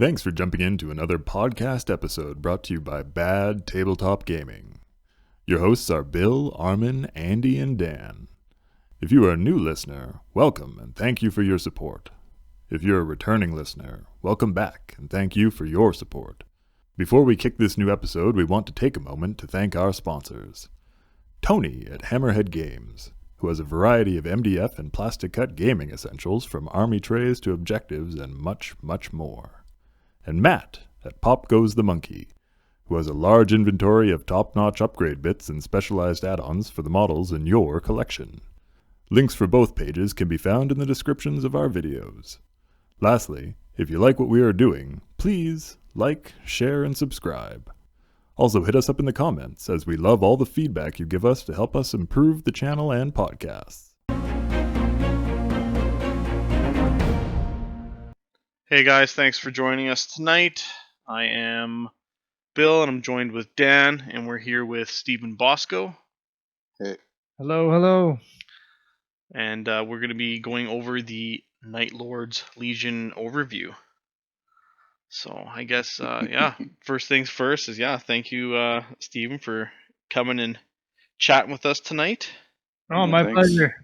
Thanks for jumping into another podcast episode brought to you by Bad Tabletop Gaming. Your hosts are Bill, Armin, Andy, and Dan. If you are a new listener, welcome and thank you for your support. If you're a returning listener, welcome back and thank you for your support. Before we kick this new episode, we want to take a moment to thank our sponsors. Tony at Hammerhead Games, who has a variety of MDF and plastic cut gaming essentials from army trays to objectives and much, much more. And Matt at Pop Goes the Monkey, who has a large inventory of top-notch upgrade bits and specialized add-ons for the models in your collection. Links for both pages can be found in the descriptions of our videos. Lastly, if you like what we are doing, please like, share, and subscribe. Also hit us up in the comments, as we love all the feedback you give us to help us improve the channel and podcasts. Hey guys, thanks for joining us tonight. I am Bill and I'm joined with Dan, and we're here with Stephen Bosco. Hey. Hello. And we're going to be going over the Night Lord's Legion overview. So I guess, first things first is, thank you, Stephen, for coming and chatting with us tonight. Oh, my pleasure.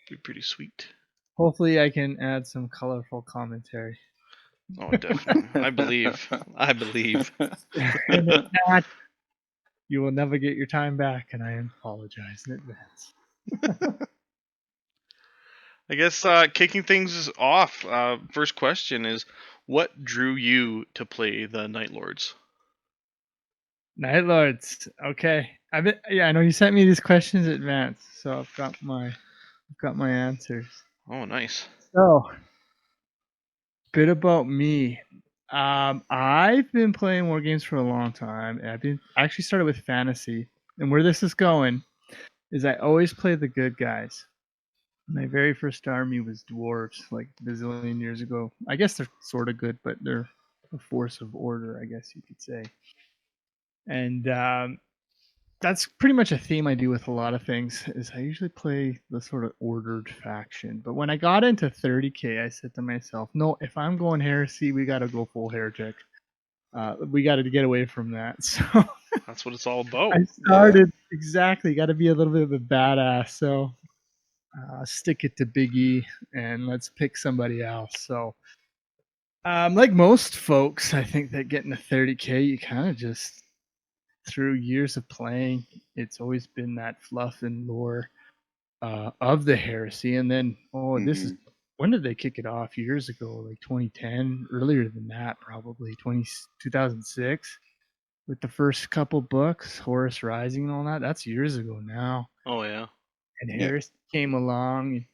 Be pretty sweet. Hopefully I can add some colorful commentary. Oh, definitely. I believe. And if not, you will never get your time back, and I apologize in advance. I guess kicking things off, first question is, what drew you to play the Night Lords? Night Lords. Okay. I know you sent me these questions in advance, so I've got my answers. Oh, nice. So, bit about me. I've been playing war games for a long time. And I actually started with fantasy, and where this is going is I always play the good guys. My very first army was dwarves, like a bazillion years ago. I guess they're sort of good, but they're a force of order, I guess you could say. And that's pretty much a theme I do with a lot of things, is I usually play the sort of ordered faction. But when I got into 30k, I said to myself, no, if I'm going heresy, we got to go full heretic. We got to get away from that. So that's what it's all about. I started, exactly, got to be a little bit of a badass. So stick it to Big E and let's pick somebody else. So like most folks, I think that getting to 30k, you kind of just, through years of playing, it's always been that fluff and lore of the heresy. And then, this is, when did they kick it off? Years ago, like 2010, earlier than that, probably 2006, with the first couple books, Horus Rising and all that. That's years ago now. Oh, yeah. And Heresy came along.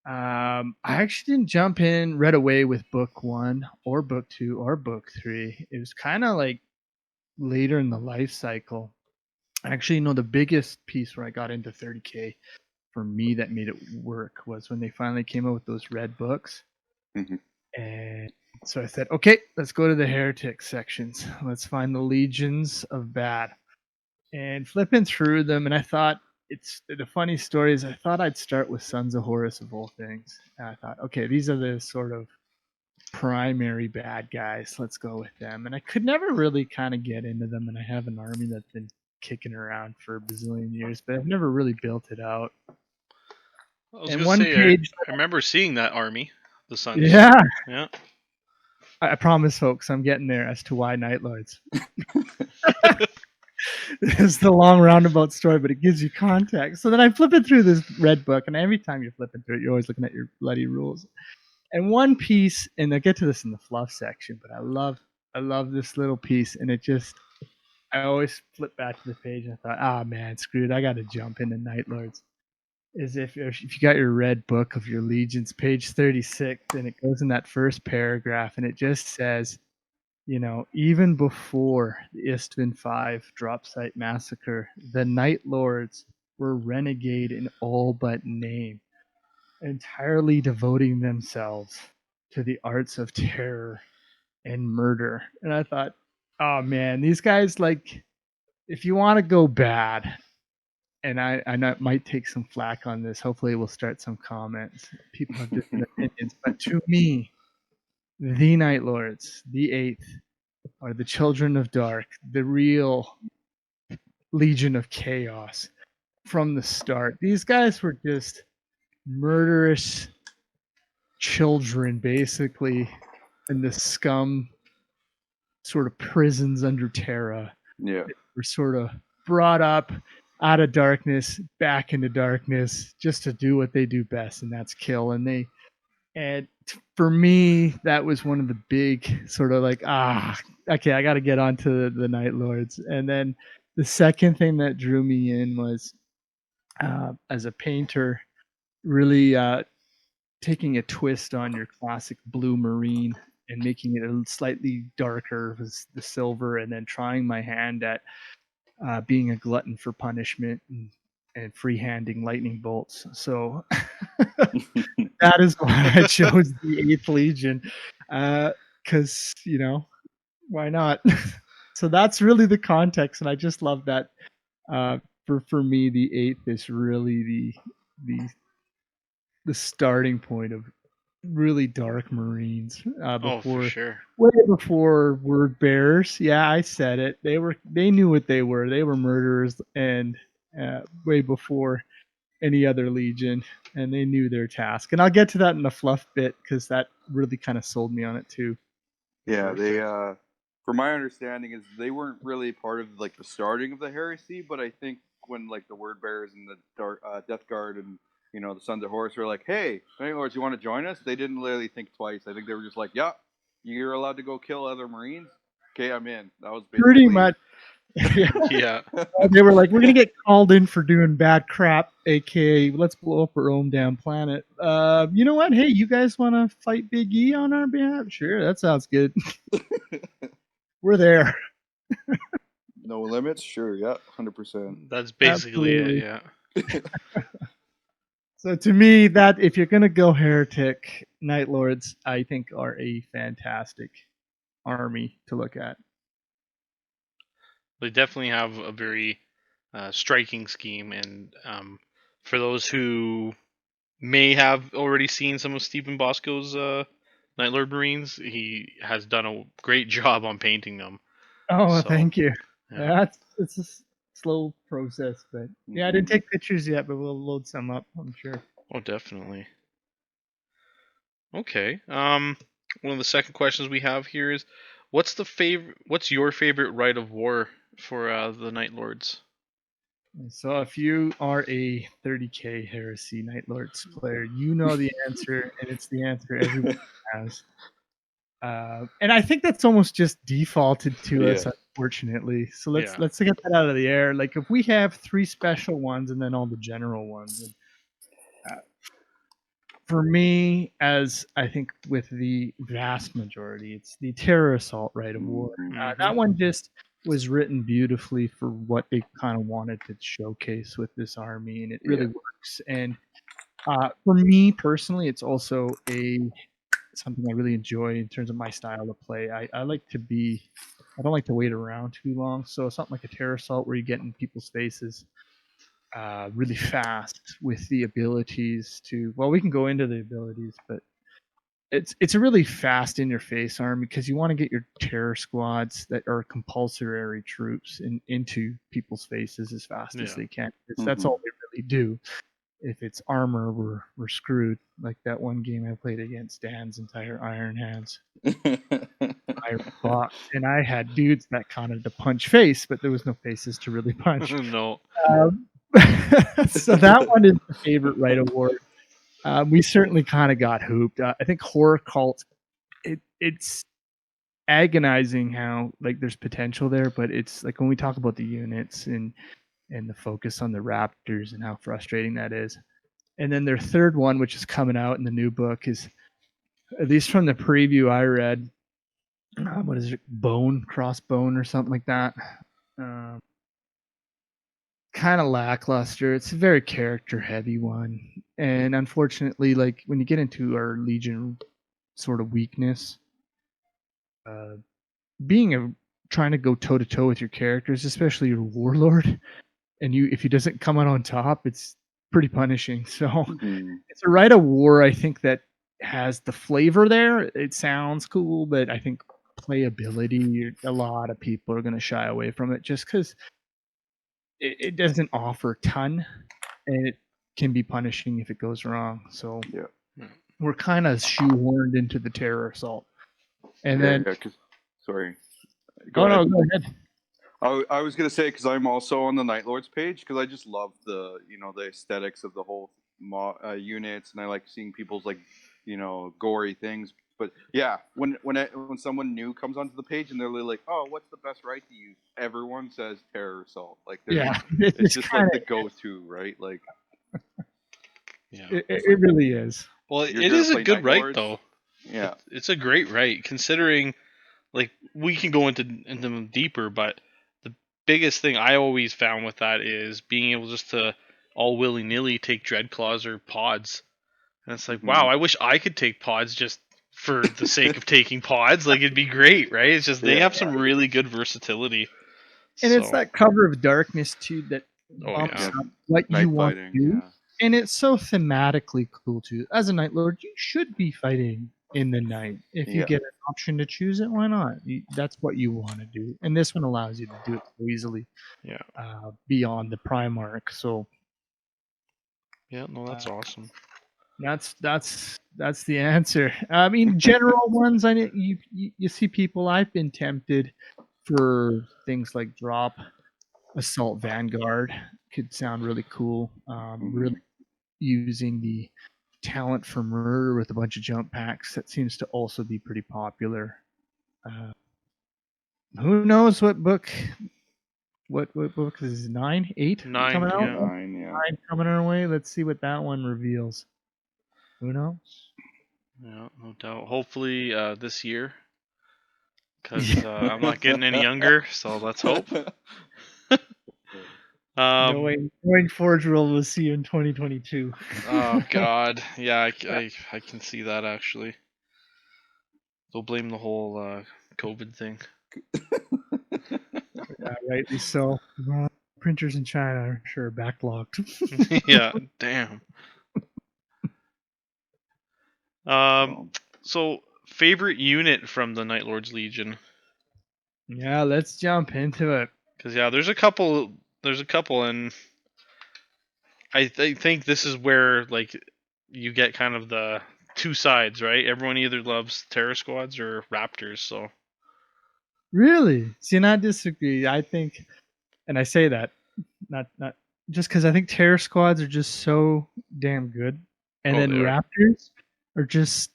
I actually didn't jump in right away with book 1 or book 2 or book 3. It was kind of like later in the life cycle. Actually, the biggest piece where I got into 30k for me that made it work was when they finally came out with those red books. And so I said, okay, let's go to the heretic sections. Let's find the legions of bad. And flipping through them, and I thought, the funny story is I thought I'd start with Sons of Horus of all things. And I thought, okay, these are the sort of primary bad guys, let's go with them. And I could never really kind of get into them, and I have an army that's been kicking around for a bazillion years, but I've never really built it out. I remember seeing that army, the Suns. Yeah. I promise, folks, I'm getting there as to why Night Lords. This is the long roundabout story, but it gives you context. So then I flip it through this red book, and every time you're flipping through it, you're always looking at your bloody rules. And one piece, and I'll get to this in the fluff section, but I love this little piece, and I always flip back to the page and I thought, man, screwed, I got to jump into Night Lords. Is if you got your red book of your legions, page 36, and it goes in that first paragraph, and it just says, even before the Istvan 5 drop site massacre, the Night Lords were renegade in all but name, entirely devoting themselves to the arts of terror and murder. And I thought, oh man, these guys, like, if you want to go bad, and I might take some flack on this, hopefully we'll start some comments. People have different opinions, but to me, the Night Lords, the 8th, are the children of dark, the real Legion of Chaos from the start. These guys were just murderous children, basically, in the scum sort of prisons under Terra. Yeah. They were sort of brought up out of darkness, back into darkness, just to do what they do best, and that's kill. And for me, that was one of the big sort of like, okay, I got to get onto the Night Lords. And then the second thing that drew me in was, as a painter, really taking a twist on your classic blue marine and making it a slightly darker with the silver, and then trying my hand at being a glutton for punishment and free-handing lightning bolts. So that is why I chose the 8th Legion, because, why not? So that's really the context, and I just love that. For me, the 8th is really the starting point of really dark Marines. For sure. Way before word bearers. Yeah, I said it. They knew what they were. They were murderers, and way before any other legion, and they knew their task. And I'll get to that in the fluff bit, because that really kind of sold me on it too. Yeah, they from my understanding is they weren't really part of like the starting of the heresy, but I think when like the word bearers and the Death Guard and the Sons of Horus were like, hey, Night Lords, you want to join us? They didn't really think twice. I think they were just like, yeah, you're allowed to go kill other Marines. Okay, I'm in. That was basically pretty much. Yeah. They were like, we're gonna get called in for doing bad crap, aka let's blow up our own damn planet. You know what? Hey, you guys want to fight Big E on our behalf? Sure, that sounds good. We're there. No limits? Sure, yeah, 100%. That's basically it, yeah. So to me, that if you're gonna go heretic, Night Lords, I think are a fantastic army to look at. They definitely have a very striking scheme, and for those who may have already seen some of Stephen Bosco's Night Lord Marines, he has done a great job on painting them. Oh, thank you. Yeah. It's a slow process, but yeah, I didn't take pictures yet, but we'll load some up, I'm sure. Oh, definitely. Okay. One of the second questions we have here is, what's your favorite rite of war for the Night Lords? So if you are a 30k Heresy Night Lords player, you know the answer, and it's the answer everyone has. And I think that's almost just defaulted to us, unfortunately. So let's get that out of the air. Like if we have 3 special ones and then all the general ones. And, for me, as I think with the vast majority, it's the Terror Assault Rite of War. That one just was written beautifully for what they kind of wanted to showcase with this army, and it really works. And for me personally, it's also something I really enjoy in terms of my style of play. I don't like to wait around too long, so something like a Terror Assault where you get in people's faces really fast with the abilities to, well, we can go into the abilities, but it's a really fast in your face army, because you want to get your terror squads that are compulsory troops into people's faces as fast as they can. That's all they really do. If it's armor, we're screwed. Like that one game I played against Dan's entire Iron Hands. Iron Box, and I had dudes that counted to punch face, but there was no faces to really punch. No. So that one is the favorite Rite of War. We certainly kind of got hooped. I think Horror Cult, it's agonizing how like there's potential there, but it's like when we talk about the units and the focus on the Raptors and how frustrating that is. And then their third one, which is coming out in the new book, is, at least from the preview I read, what is it, Crossbone or something like that. Kind of lackluster. It's a very character heavy one, and unfortunately, like when you get into our Legion sort of weakness, trying to go toe to toe with your characters, especially your warlord, and if he doesn't come out on top, it's pretty punishing. So it's a Rite of War, I think, that has the flavor there. It sounds cool, but I think playability, a lot of people are going to shy away from it just because it doesn't offer a ton, and it can be punishing if it goes wrong. So Yeah. we're kind of shoehorned into the terror assault. And then, sorry. go ahead. I was gonna say because I'm also on the Night Lords page because I just love the the aesthetics of the whole units, and I like seeing people's like gory things. But yeah, when someone new comes onto the page and they're like, "Oh, what's the best rite to use?" Everyone says Terror Assault. Like, it's just like the go-to, right? Like, Yeah, it really is. Well, it is a good rite though. Yeah, it's a great rite considering. Like, we can go into them deeper, but the biggest thing I always found with that is being able just to all willy-nilly take Dreadclaws or pods. And it's like, wow, I wish I could take pods just for the sake of taking pods. Like, it'd be great, right? It's just they have some really good versatility. And it's that cover of darkness, too, that bumps up what night you want fighting, to do. And it's so thematically cool, too. As a Night Lord, you should be fighting in the night. If you get an option to choose it, why not? That's what you want to do. And this one allows you to do it so easily beyond the Primarch. So, yeah, no, that's awesome. That's the answer. I mean, general ones. I know you see people. I've been tempted for things like drop Assault Vanguard. Could sound really cool. Really using the talent for murder with a bunch of jump packs. That seems to also be pretty popular. Who knows what book? What book is it? 9, 8 coming out? 9 coming our way. Let's see what that one reveals. Who knows? Yeah, no doubt. Hopefully this year, because I'm not getting any younger, so let's hope. Knowing Forge World, we'll see you in 2022. Oh God, yeah, I can see that actually. They'll blame the whole COVID thing. Yeah, rightly so. Printers in China are sure backlogged. Yeah, damn. So favorite unit from the Night Lords Legion? Yeah, let's jump into it. Because there's a couple, and I think this is where like you get kind of the two sides, right? Everyone either loves Terror Squads or Raptors. So really, see, and I disagree. I think, and I say that not just because I think Terror Squads are just so damn good, and then Raptors are just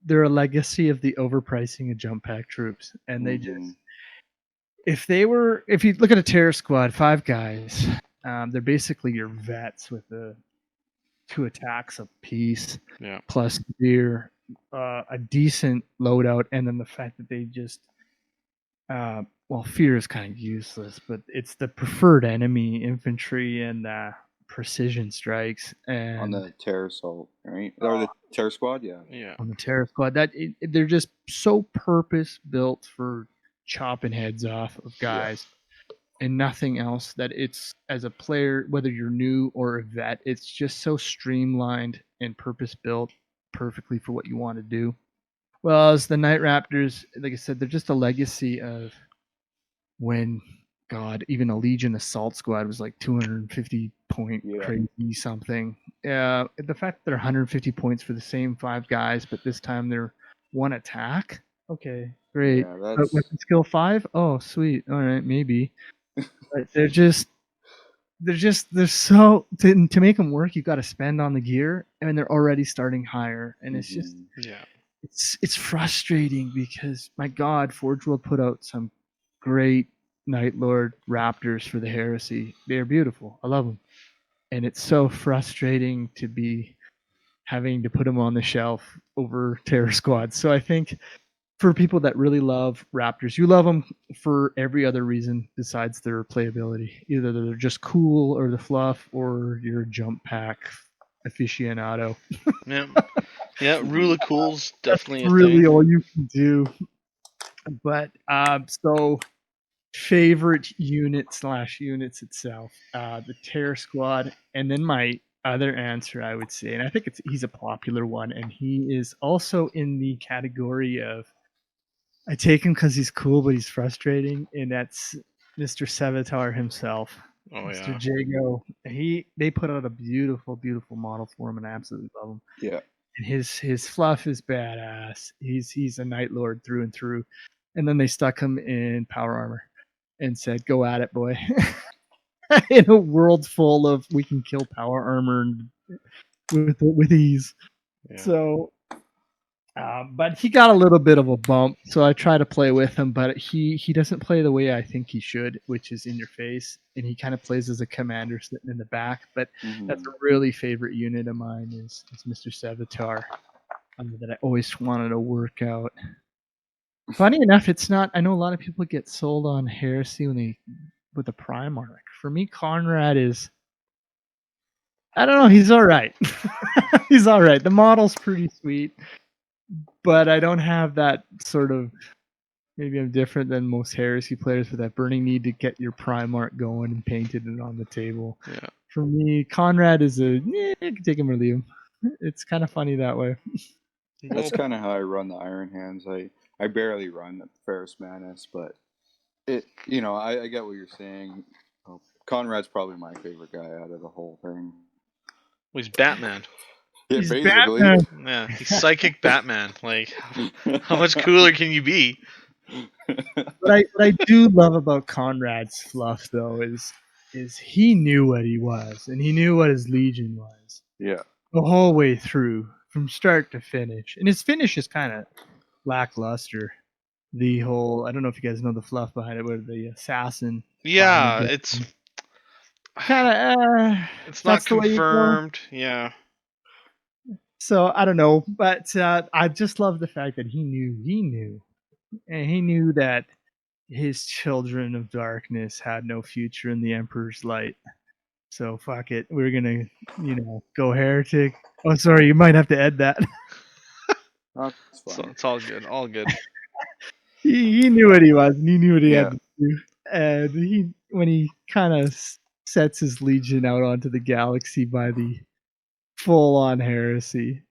they're a legacy of the overpricing of jump pack troops, and they just if you look at a Terror Squad, 5 guys, they're basically your vets with the 2 attacks apiece, plus gear, a decent loadout, and then the fact that they just fear is kind of useless, but it's the preferred enemy infantry and precision strikes and on the Terror Assault, right? Or the Terror Squad, yeah. On the Terror Squad, they're just so purpose built for chopping heads off of guys. And nothing else. That it's, as a player, whether you're new or a vet, it's just so streamlined and purpose built perfectly for what you want to do. Well, as the Night Raptors, like I said, they're just a legacy of when even a Legion Assault Squad was like 250 point crazy something. The fact that they're 150 points for the same 5 guys, but this time they're 1 attack. Okay, great. But weapon skill 5? Oh, sweet. All right, maybe. But they're so to make them work, you got to spend on the gear, and they're already starting higher, and it's just it's frustrating because my God, Forge World put out some great Night Lord Raptors for the Heresy. They're beautiful. I love them, and it's so frustrating to be having to put them on the shelf over Terror Squad. So I think, for people that really love Raptors, you love them for every other reason besides their playability. Either they're just cool, or the fluff, or you're a jump pack aficionado. Rule of Cool's definitely That's really all you can do. But so favorite unit / units itself, the Terror Squad, and then my other answer I would say, and I think he's a popular one, and he is also in the category of I take him because he's cool, but he's frustrating, and that's Mr. Sevitar himself. Oh Mr. yeah. Jago. They put out a beautiful, beautiful model for him, and I absolutely love him. Yeah. And his fluff is badass. He's a Night Lord through and through. And then they stuck him in power armor and said, "Go at it, boy." In a world full of we can kill power armor with ease. Yeah. So, but he got a little bit of a bump. So I try to play with him, but he doesn't play the way I think he should, which is in your face. And he kind of plays as a commander sitting in the back. But that's a really favorite unit of mine is Mr. Sevitar that I always wanted to work out. Funny enough, it's not. I know a lot of people get sold on Heresy with the Primarch. For me, Konrad is. I don't know. He's all right. He's all right. The model's pretty sweet, but I don't have that sort of. Maybe I'm different than most Heresy players with that burning need to get your Primarch going and painted it on the table. Yeah. For me, Konrad is you can take him or leave him. It's kind of funny that way. That's kind of how I run the Iron Hands. I barely run the Ferris Manus, but I get what you're saying. Conrad's probably my favorite guy out of the whole thing. Well, he's Batman. Yeah, He's basically. Batman. Yeah, he's psychic Batman. Like, how much cooler can you be? What I do love about Conrad's fluff though is he knew what he was and he knew what his Legion was. Yeah. The whole way through, from start to finish. And his finish is kind of lackluster. The whole I don't know if you guys know the fluff behind it, where the assassin. Yeah, it's kind of it's not confirmed. Yeah. So I don't know, but I just love the fact that he knew, and he knew that his children of darkness had no future in the Emperor's light. So fuck it, we're gonna, go heretic. Oh, sorry, you might have to add that. So it's all good, all good. he knew what he was, and he knew what he had to do. And when he kind of sets his legion out onto the galaxy by the full-on heresy,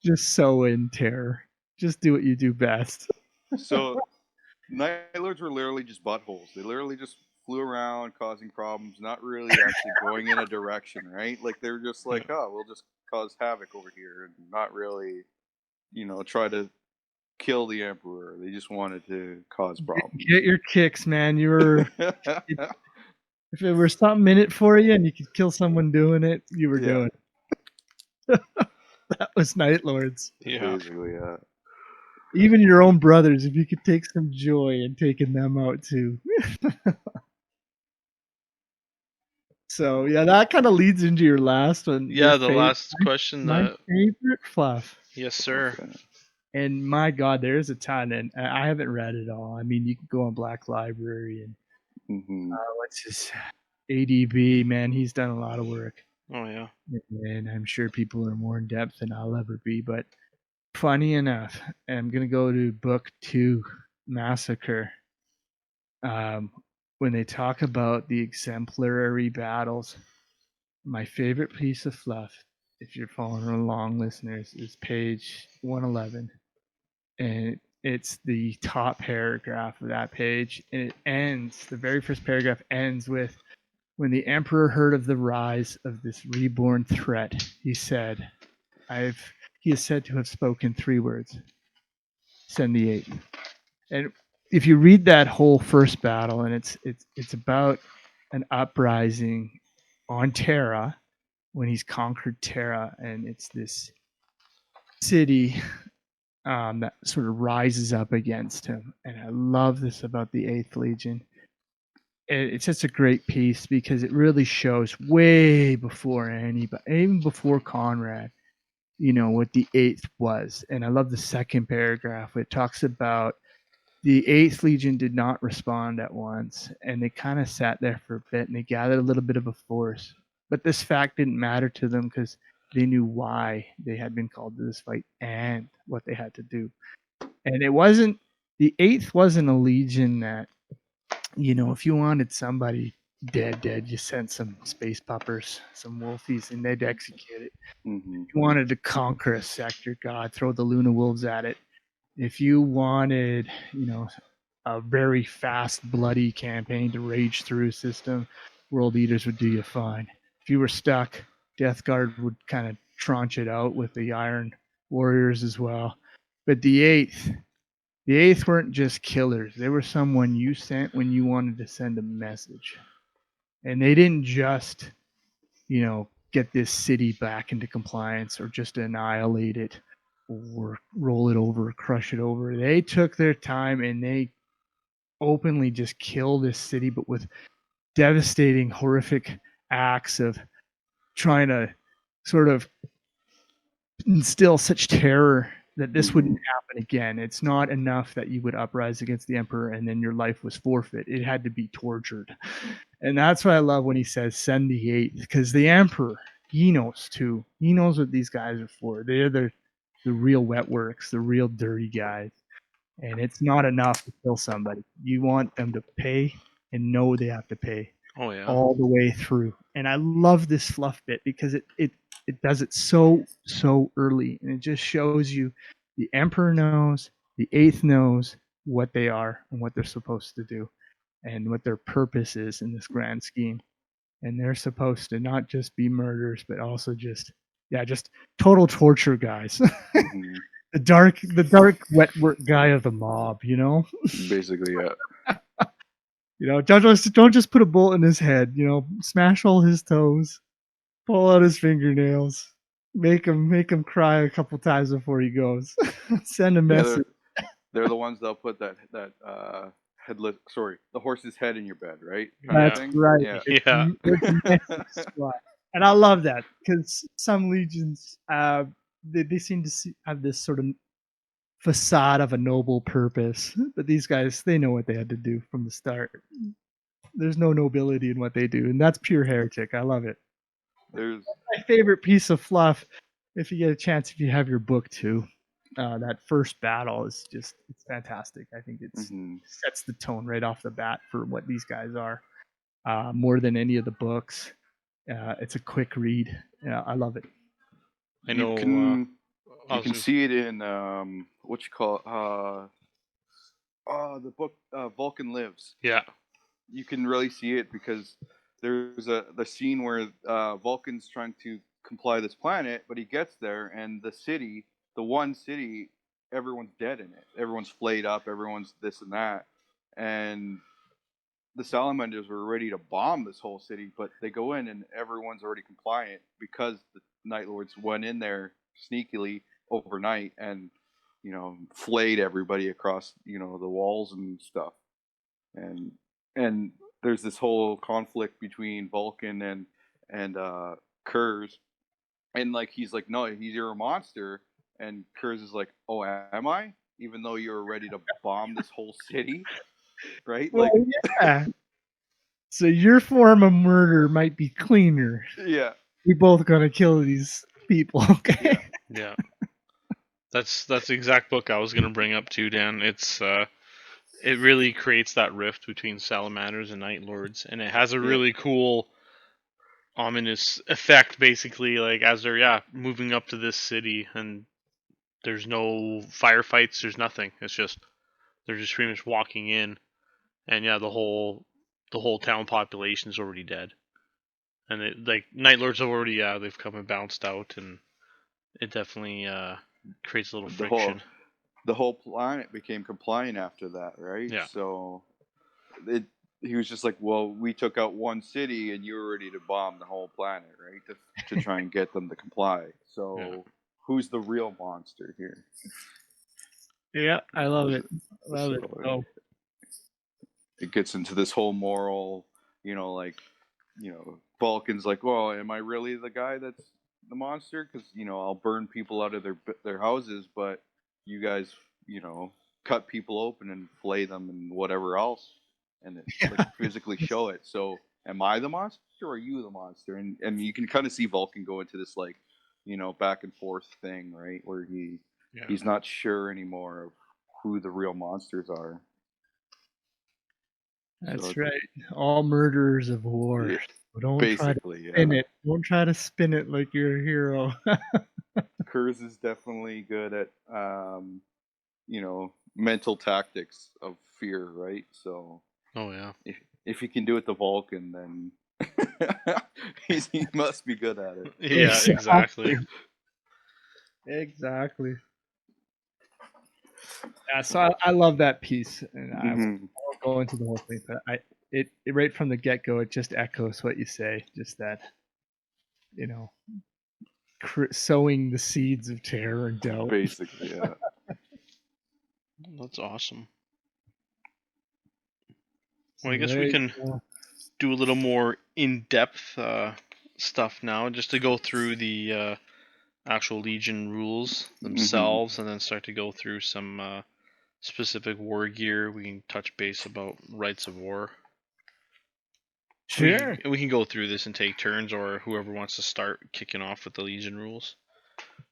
just sow in terror. Just do what you do best. So, Night Lords were literally just buttholes. They literally just flew around causing problems, not really actually going in a direction, right? Like, they were just like, oh, we'll just cause havoc over here and not really, try to kill the Emperor. They just wanted to cause problems. Get your kicks, man. If it were something in it for you and you could kill someone doing it, you were doing it. That was Night Lords. Yeah. Basically, yeah. Even your own brothers, if you could take some joy in taking them out too. So yeah, that kind of leads into your last one. Yeah, the last question. My favorite fluff. Yes, sir. Okay. And my God, there's a ton, and I haven't read it all. I mean, you can go on Black Library and what's his ADB? Man, he's done a lot of work. Oh yeah. And I'm sure people are more in depth than I'll ever be. But funny enough, I'm gonna go to book 2, Massacre. When they talk about the exemplary battles, my favorite piece of fluff, if you're following along, listeners, is page 111. And it's the top paragraph of that page. And it ends, the very first paragraph ends with, when the Emperor heard of the rise of this reborn threat, he said, he is said to have spoken 3 words. Send the 8. And if you read that whole first battle, and it's about an uprising on Terra, when he's conquered Terra, and it's this city that sort of rises up against him. And I love this about the 8th Legion. It's just a great piece because it really shows way before anybody, even before Konrad, what the 8th was. And I love the second paragraph. It talks about the 8th Legion did not respond at once, and they kind of sat there for a bit, and they gathered a little bit of a force. But this fact didn't matter to them because they knew why they had been called to this fight and what they had to do. And the 8th wasn't a legion that, if you wanted somebody dead. You sent some space puppers, some wolfies, and they'd execute it. Mm-hmm. If you wanted to conquer a sector, God, throw the Luna Wolves at it. If you wanted, a very fast, bloody campaign to rage through system, World Eaters would do you fine. If you were stuck, Death Guard would kind of tranche it out with the Iron Warriors as well. But the Eighth weren't just killers. They were someone you sent when you wanted to send a message. And they didn't just, get this city back into compliance or just annihilate it or roll it over, crush it over. They took their time and they openly just kill this city, but with devastating, horrific acts of trying to sort of instill such terror that this wouldn't happen again. It's not enough that you would uprise against the emperor and then your life was forfeit. It had to be tortured. And that's what I love when he says send the Eighth, because the emperor, he knows too. He knows what these guys are for. They're the real wet works, the real dirty guys. And it's not enough to kill somebody. You want them to pay and know they have to pay. Oh yeah. All the way through. And I love this fluff bit because it does it so early, and it just shows you the Emperor knows, the Eighth knows what they are and what they're supposed to do and what their purpose is in this grand scheme. And they're supposed to not just be murderers, but also just total torture guys. Mm-hmm. the dark wet work guy of the mob, Basically, yeah. Don't just put a bullet in his head. Smash all his toes, pull out his fingernails, make him cry a couple times before he goes. Send a message. They're the ones that'll put that headless. Sorry, the horse's head in your bed, right? That's right. Yeah. It's and I love that because some legions, they seem to have this sort of facade of a noble purpose, but these guys, they know what they had to do from the start. There's no nobility in what they do, and that's pure heretic. I love it. That's my favorite piece of fluff. If you get a chance, if you have your book too, that first battle is it's fantastic. I think it sets the tone right off the bat for what these guys are, more than any of the books. It's a quick read. I love it. I know. You can see it in what you call the book Vulcan Lives. Yeah. You can really see it because there's the scene where Vulcan's trying to comply this planet, but he gets there and the one city, everyone's dead in it. Everyone's flayed up, everyone's this and that. And the Salamanders were ready to bomb this whole city, but they go in and everyone's already compliant because the Night Lords went in there sneakily overnight and flayed everybody across the walls and stuff. And there's this whole conflict between Vulcan and Curze, and he's like, no, you're a monster, and Curze is like, oh, am I? Even though you're ready to bomb this whole city, right? Well, yeah. So your form of murder might be cleaner. Yeah. We both gotta kill these people, okay? Yeah. That's the exact book I was gonna bring up too, Dan. It's it really creates that rift between Salamanders and Night Lords, and it has a really cool, ominous effect. Basically, as they're moving up to this city, and there's no firefights, there's nothing. It's just they're just pretty much walking in, and the whole town population's already dead, and Night Lords have already they've come and bounced out, and it definitely creates a little friction. The whole planet became compliant after that, right? Yeah. So he was just like, well, we took out one city and you were ready to bomb the whole planet, right? To try and get them to comply. So who's the real monster here? Yeah, I love it. It gets into this whole moral, Vulcan's like, well, am I really the guy that's the monster? Because, I'll burn people out of their houses, but you guys, cut people open and flay them and whatever else, and physically show it. So, am I the monster or are you the monster? And you can kind of see Vulcan go into this back and forth thing, right, where he's not sure anymore of who the real monsters are. That's So, right. All murderers of war. yeah, So don't try to basically, spin yeah. it. Don't try to spin it like you're a hero. Curze is definitely good at, mental tactics of fear, right? So Oh yeah. if he can do it to Vulcan, then he must be good at it. Yeah, exactly. Exactly. Yeah, so I love that piece, and I Mhm. won't go into the whole thing, but it right from the get go, it just echoes what you say. Just that, you know, sowing the seeds of terror and doubt. Basically, yeah. That's awesome. Well, I guess we Right. can do a little more in-depth stuff now, just to go through the actual Legion rules themselves, and then start to go through some specific war gear. We can touch base about rites of war. Sure. We can go through this and take turns, or whoever wants to start kicking off with the Legion rules.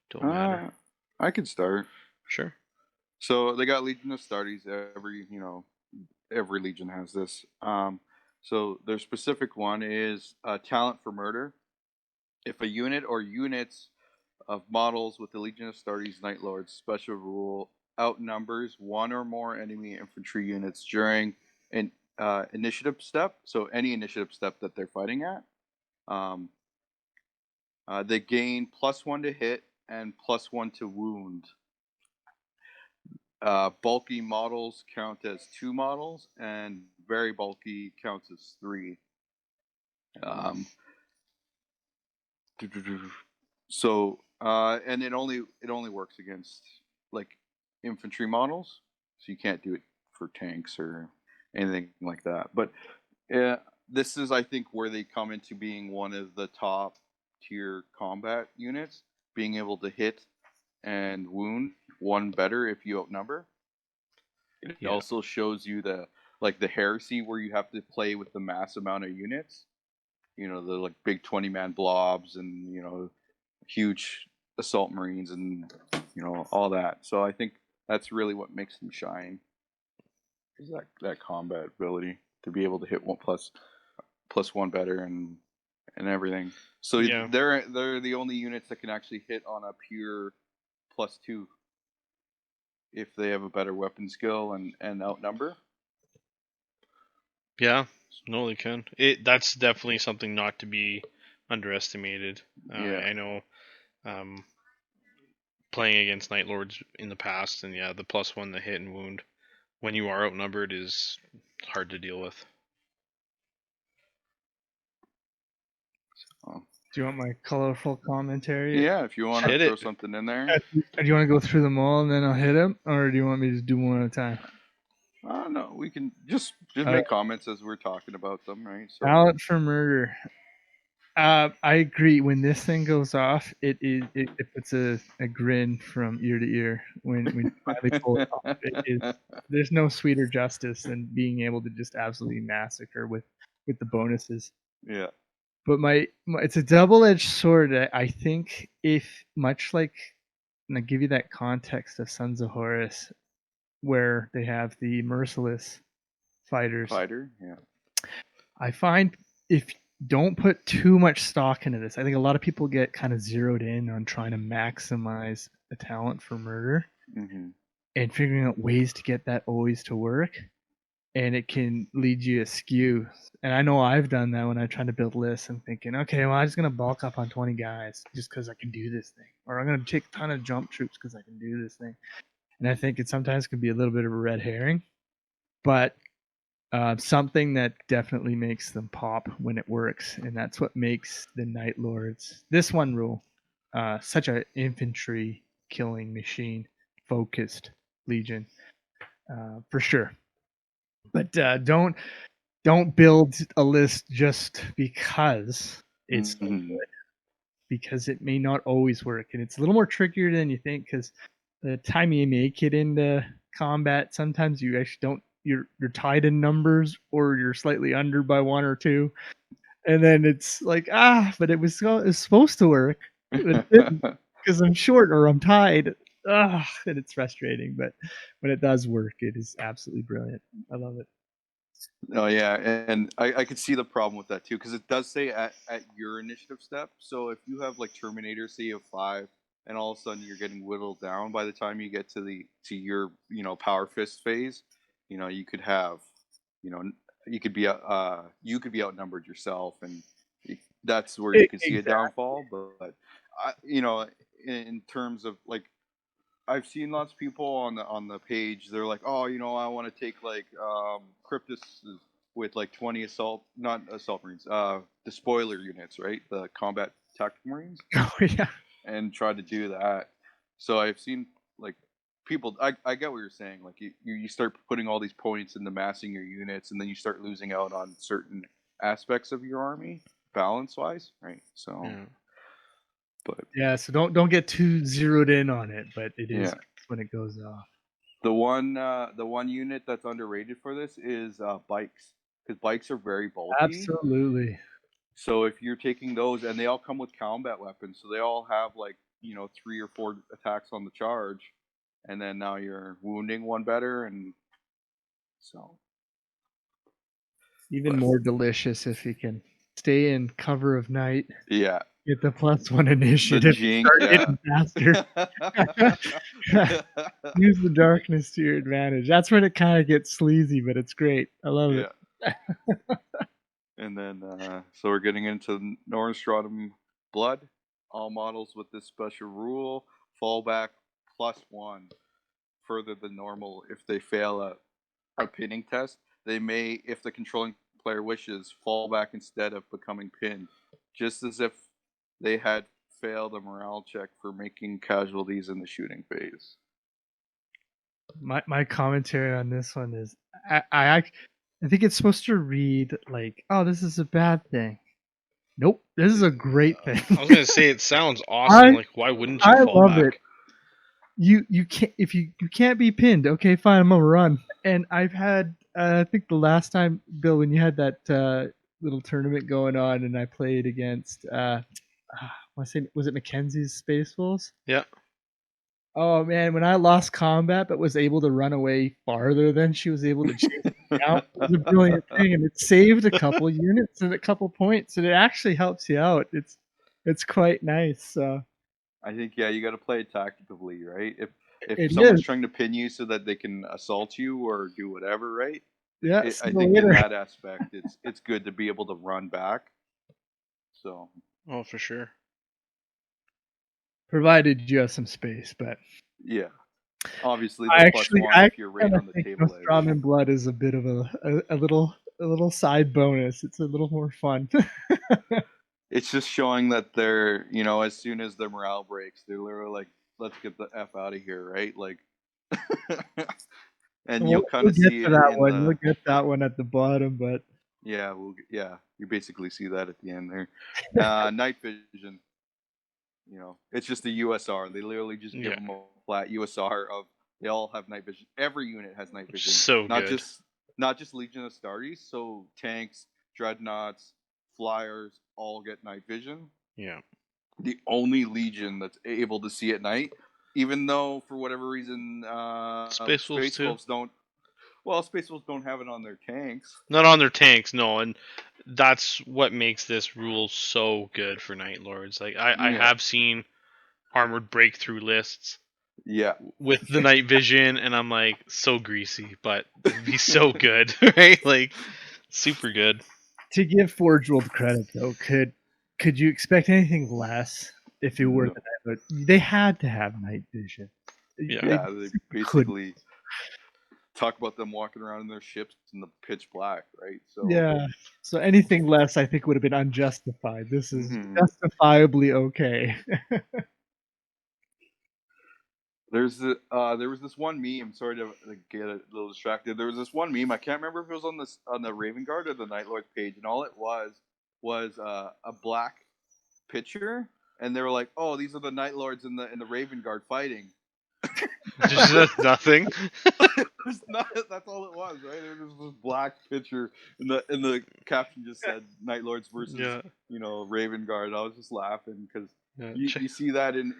Don't matter. I could start. Sure. So they got Legion of Astartes. Every Legion has this. So their specific one is talent for murder. If a unit or units of models with the Legion of Astartes Night Lords special rule outnumbers one or more enemy infantry units during an initiative step, so any initiative step that they're fighting at, they gain +1 to hit and +1 to wound. Bulky models count as 2 models, and very bulky counts as 3. So and it only works against like infantry models, so you can't do it for tanks or anything like that. But this is, I think, where they come into being one of the top tier combat units, being able to hit and wound one better if you outnumber. It also shows you the Heresy, where you have to play with the mass amount of units. The like big 20-man blobs, and huge assault marines, and all that. So I think that's really what makes them shine, is that combat ability to be able to hit plus one better and everything. So they're the only units that can actually hit on a pure +2 if they have a better weapon skill and outnumber. Yeah, no, they can. That's definitely something not to be underestimated. I know, playing against Night Lords in the past, and the +1 the hit and wound when you are outnumbered is hard to deal with. Do you want my colorful commentary? Yeah, if you want to throw something in there. Do you want to go through them all and then I'll hit them, or do you want me to do one at a time? No, we can just make comments as we're talking about them, right? So. Talent for murder. I agree. When this thing goes off, it puts a grin from ear to ear when you finally pull it off. There's no sweeter justice than being able to just absolutely massacre with the bonuses. Yeah. But it's a double-edged sword. I think, if much like, and I give you that context of Sons of Horus, where they have the merciless fighters. Yeah. I find, if don't put too much stock into this. I think a lot of people get kind of zeroed in on trying to maximize the talent for murder, and figuring out ways to get that always to work, and it can lead you askew. And I know I've done that when I try to build lists. I'm thinking, okay, well, I'm just gonna bulk up on 20 guys just because I can do this thing, or I'm gonna take a ton of jump troops because I can do this thing. And I think it sometimes can be a little bit of a red herring, but something that definitely makes them pop when it works, and that's what makes the Night Lords, this one rule, such an infantry killing machine focused legion, for sure. But don't build a list just because it's so good, because it may not always work, and it's a little more trickier than you think, because the time you make it into combat, sometimes you actually don't. You're tied in numbers, or you're slightly under by 1 or 2, and then it's like, but it was supposed to work, because I'm short or I'm tied. And it's frustrating, but when it does work, it is absolutely brilliant. I love it. Oh yeah, and I could see the problem with that too, because it does say at your initiative step. So if you have like Terminator, say you have 5, and all of a sudden you're getting whittled down by the time you get to your power fist phase, you could have, you know, you could be you could be outnumbered yourself, and that's where you could see a Exactly. downfall. But in terms of like, I've seen lots of people on the page. They're like, oh, I want to take like Cryptus with like 20 not assault marines, the spoiler units, right? The combat tactical marines, Oh yeah. and try to do that. So I've seen like people. I get what you're saying. Like you start putting all these points into massing your units, and then you start losing out on certain aspects of your army balance wise, right? So, Yeah. but Yeah, so don't get too zeroed in on it, but it is yeah. when it goes off. The one unit that's underrated for this is bikes, because bikes are very bulky. Absolutely. So if you're taking those, and they all come with combat weapons, so they all have like 3 or 4 attacks on the charge, and then now you're wounding one better, and so Even more delicious if you can stay in cover of night, yeah, get the +1 initiative, jink, start yeah. hitting faster. Use the darkness to your advantage. That's when it kind of gets sleazy, but it's great. I love it. And then, so we're getting into Nornstratum Blood. All models with this special rule fall back +1 further than normal if they fail a pinning test. They may, if the controlling player wishes, fall back instead of becoming pinned, just as if they had failed a morale check for making casualties in the shooting phase. My commentary on this one is I think it's supposed to read like, oh, this is a bad thing. Nope, this is a great thing. I was gonna say it sounds awesome. Like, why wouldn't you I fall love back? it. You can't if you can't be pinned. Okay, fine, I'm gonna run. And I've had I think the last time, Bill, when you had that little tournament going on, and I played against was it Mackenzie's Space Wolves? Yeah. Oh man, when I lost combat but was able to run away farther than she was able to chase me out, it was a brilliant thing, and it saved a couple units and a couple points, and it actually helps you out. It's quite nice. So I think you got to play it tactically, right? If it someone's is. trying to pin you so that they can assault you or do whatever, right? Yeah, I think in that aspect, it's good to be able to run back. So. Oh, for sure. Provided you have some space, but yeah, obviously the +1 if you're right on the table edge. Nostratum Blood is a bit of a little side bonus. It's a little more fun. It's just showing that they're, as soon as their morale breaks, they're literally like, let's get the F out of here, right? Like, and you'll kind of see it that in one. We'll get that one at the bottom, but yeah, you basically see that at the end there. Night vision, it's just a USR. They literally just give them a flat USR of, they all have night vision. Every unit has night vision. So not good. Not just Legion of Astartes. So tanks, dreadnoughts, flyers all get night vision. Yeah. The only Legion that's able to see at night, even though for whatever reason Space Wolves don't. Well, Space Wolves don't have it on their tanks. Not on their tanks, no, and that's what makes this rule so good for Night Lords. Like I have seen armored breakthrough lists. Yeah. With the night vision, and I'm like, so greasy, but it'd be so good, right? Like, super good. To give Forge World credit, though, could you expect anything less if it were the night? But they had to have night vision. Yeah, they basically talk about them walking around in their ships in the pitch black, right? So yeah, so anything less, I think, would have been unjustified. This is justifiably okay. There was this one meme. Sorry to get a little distracted. There was this one meme. I can't remember if it was on the Raven Guard or the Night Lords page, and all it was a black picture, and they were like, "Oh, these are the Night Lords in the Raven Guard fighting." Just nothing. That's all it was, right? It was this black picture, and the caption just said "Night Lords versus Raven Guard." I was just laughing because you see that in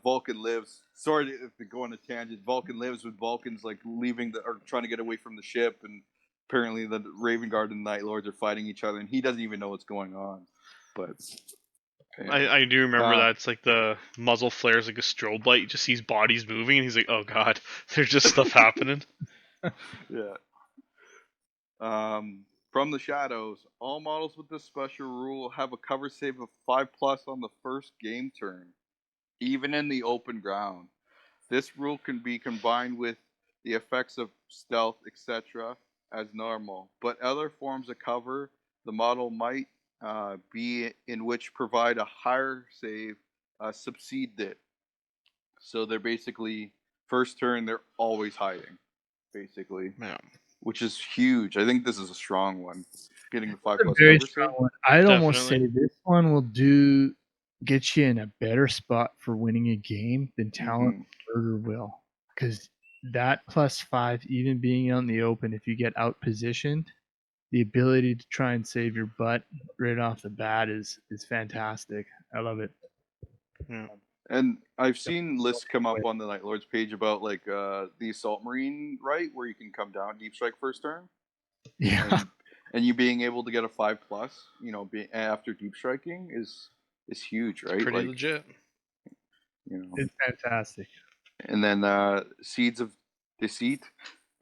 Vulcan Lives. Sorry to go on a tangent. Vulcan Lives with Vulcans like leaving or trying to get away from the ship, and apparently the Raven Guard and the Night Lords are fighting each other, and he doesn't even know what's going on. But yeah. I do remember that. It's like the muzzle flares like a strobe light. You just sees bodies moving, and he's like, "Oh god, there's just stuff happening." Yeah. From the shadows, all models with this special rule have a cover save of 5+ on the first game turn, even in the open ground. This rule can be combined with the effects of stealth, etc., as normal, but other forms of cover the model might be in which provide a higher save succeed it. So they're basically first turn they're always hiding, basically. Yeah. Which is huge. I think this is a strong one. Getting the 5+ It's a very cover strong save. one. I'd almost say Definitely. this one will get you in a better spot for winning a game than Talent Murder will, because that +5, even being out in the open, if you get out positioned, the ability to try and save your butt right off the bat is fantastic. I love it. Yeah. And I've seen lists come up on the Night Lords page about like the Assault Marine rite, where you can come down deep strike first turn. Yeah, And you being able to get a 5+, after deep striking is huge, right? Pretty legit. it's fantastic. And then Seeds of Deceit.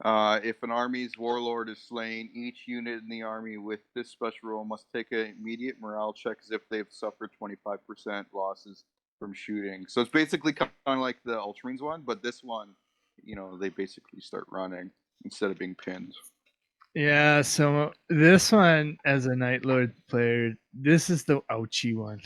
If an army's warlord is slain, each unit in the army with this special rule must take an immediate morale check as if they've suffered 25% losses from shooting. So it's basically kind of like the Ultramarines one, but this one, they basically start running instead of being pinned. Yeah, so this one, as a Night Lord player, this is the ouchy one.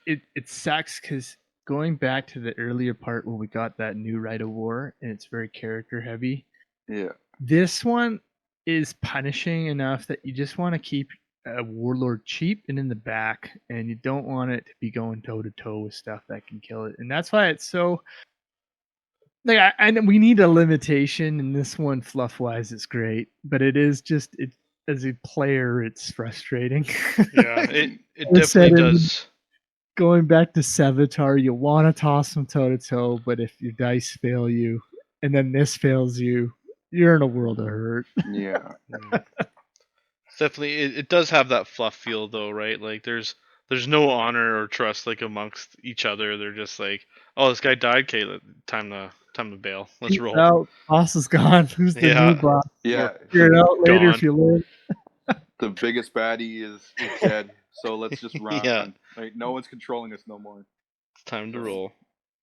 It sucks because going back to the earlier part when we got that new Rite of War, and it's very character heavy. Yeah. This one is punishing enough that you just want to keep a warlord cheap and in the back, and you don't want it to be going toe to toe with stuff that can kill it. And that's why it's so like I we need a limitation, and this one fluff wise is great, but it is just it as a player it's frustrating. Yeah, it definitely does. Going back to Sevitar, you want to toss them toe to toe, but if your dice fail you, and then this fails you, you're in a world of hurt. Yeah. Definitely, it does have that fluff feel though, right? Like there's no honor or trust like amongst each other. They're just like, oh, this guy died. Okay, time to bail. Let's roll. Out. Boss is gone. Who's the new boss? Yeah. Figure it out later if you live. The biggest baddie is dead, so let's just run. Yeah. Like, no one's controlling us no more. It's time to roll.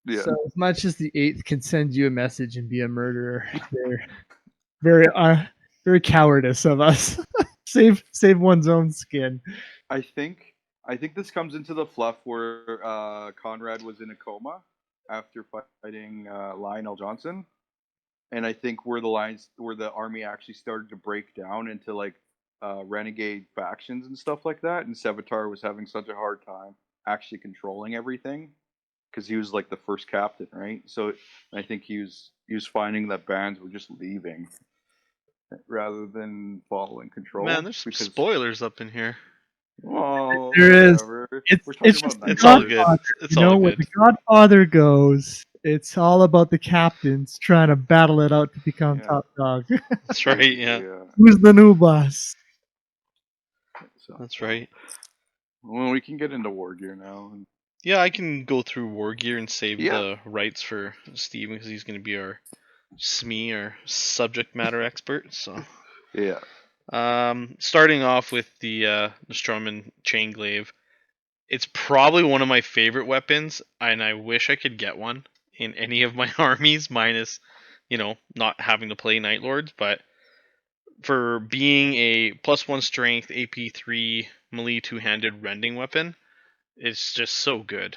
Yeah. So as much as the 8th can send you a message and be a murderer, they're very cowardice of us. Save one's own skin. I think this comes into the fluff where Konrad was in a coma after fighting Lionel Johnson, and I think where the army actually started to break down into like renegade factions and stuff like that, and Sevitar was having such a hard time actually controlling everything because he was like the first captain, right? So I think he was finding that bands were just leaving rather than following control. Man, there's some spoilers up in here. Oh, there is. It's all good. It's all when good. the Godfather goes, it's all about the captains trying to battle it out to become top dog. That's right. Yeah. Who's the new boss? So, that's right. Well, we can get into wargear now. Yeah, I can go through wargear and save the rights for Steven because he's going to be our SME or subject matter expert. So yeah. Starting off with the Nostroman chain glaive, it's probably one of my favorite weapons, and I wish I could get one in any of my armies, minus, not having to play Night Lords. But for being a +1 strength AP3 melee two-handed rending weapon, it's just so good.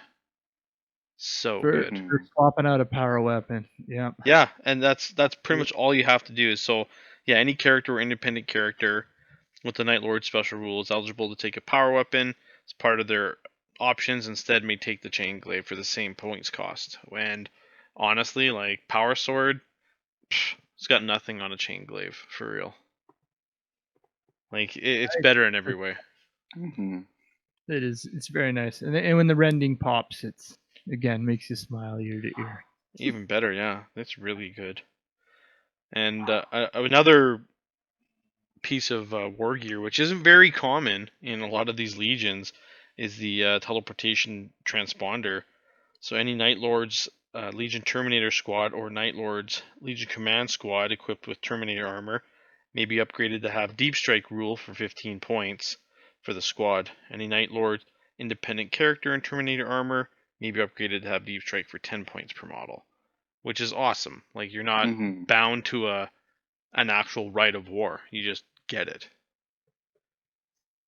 So good. For swapping out a power weapon. Yeah. Yeah, and that's pretty much all you have to do. So yeah, any character or independent character with the Night Lord special rule is eligible to take a power weapon as part of their options. Instead, may take the chain glaive for the same points cost. And honestly, like power sword, it's got nothing on a chain glaive for real. Like it's better in every way. Mm-hmm. It is. It's very nice, and when the rending pops, it's again makes you smile ear to ear. Even better, yeah. That's really good. And another piece of wargear, which isn't very common in a lot of these legions, is the teleportation transponder. So any Night Lords Legion Terminator squad or Night Lords Legion Command squad equipped with Terminator armor may be upgraded to have Deep Strike rule for 15 points for the squad. Any Night Lord independent character in Terminator armor may be upgraded to have Deep Strike for 10 points per model, which is awesome. Like, you're not bound to an actual rite of war. You just get it.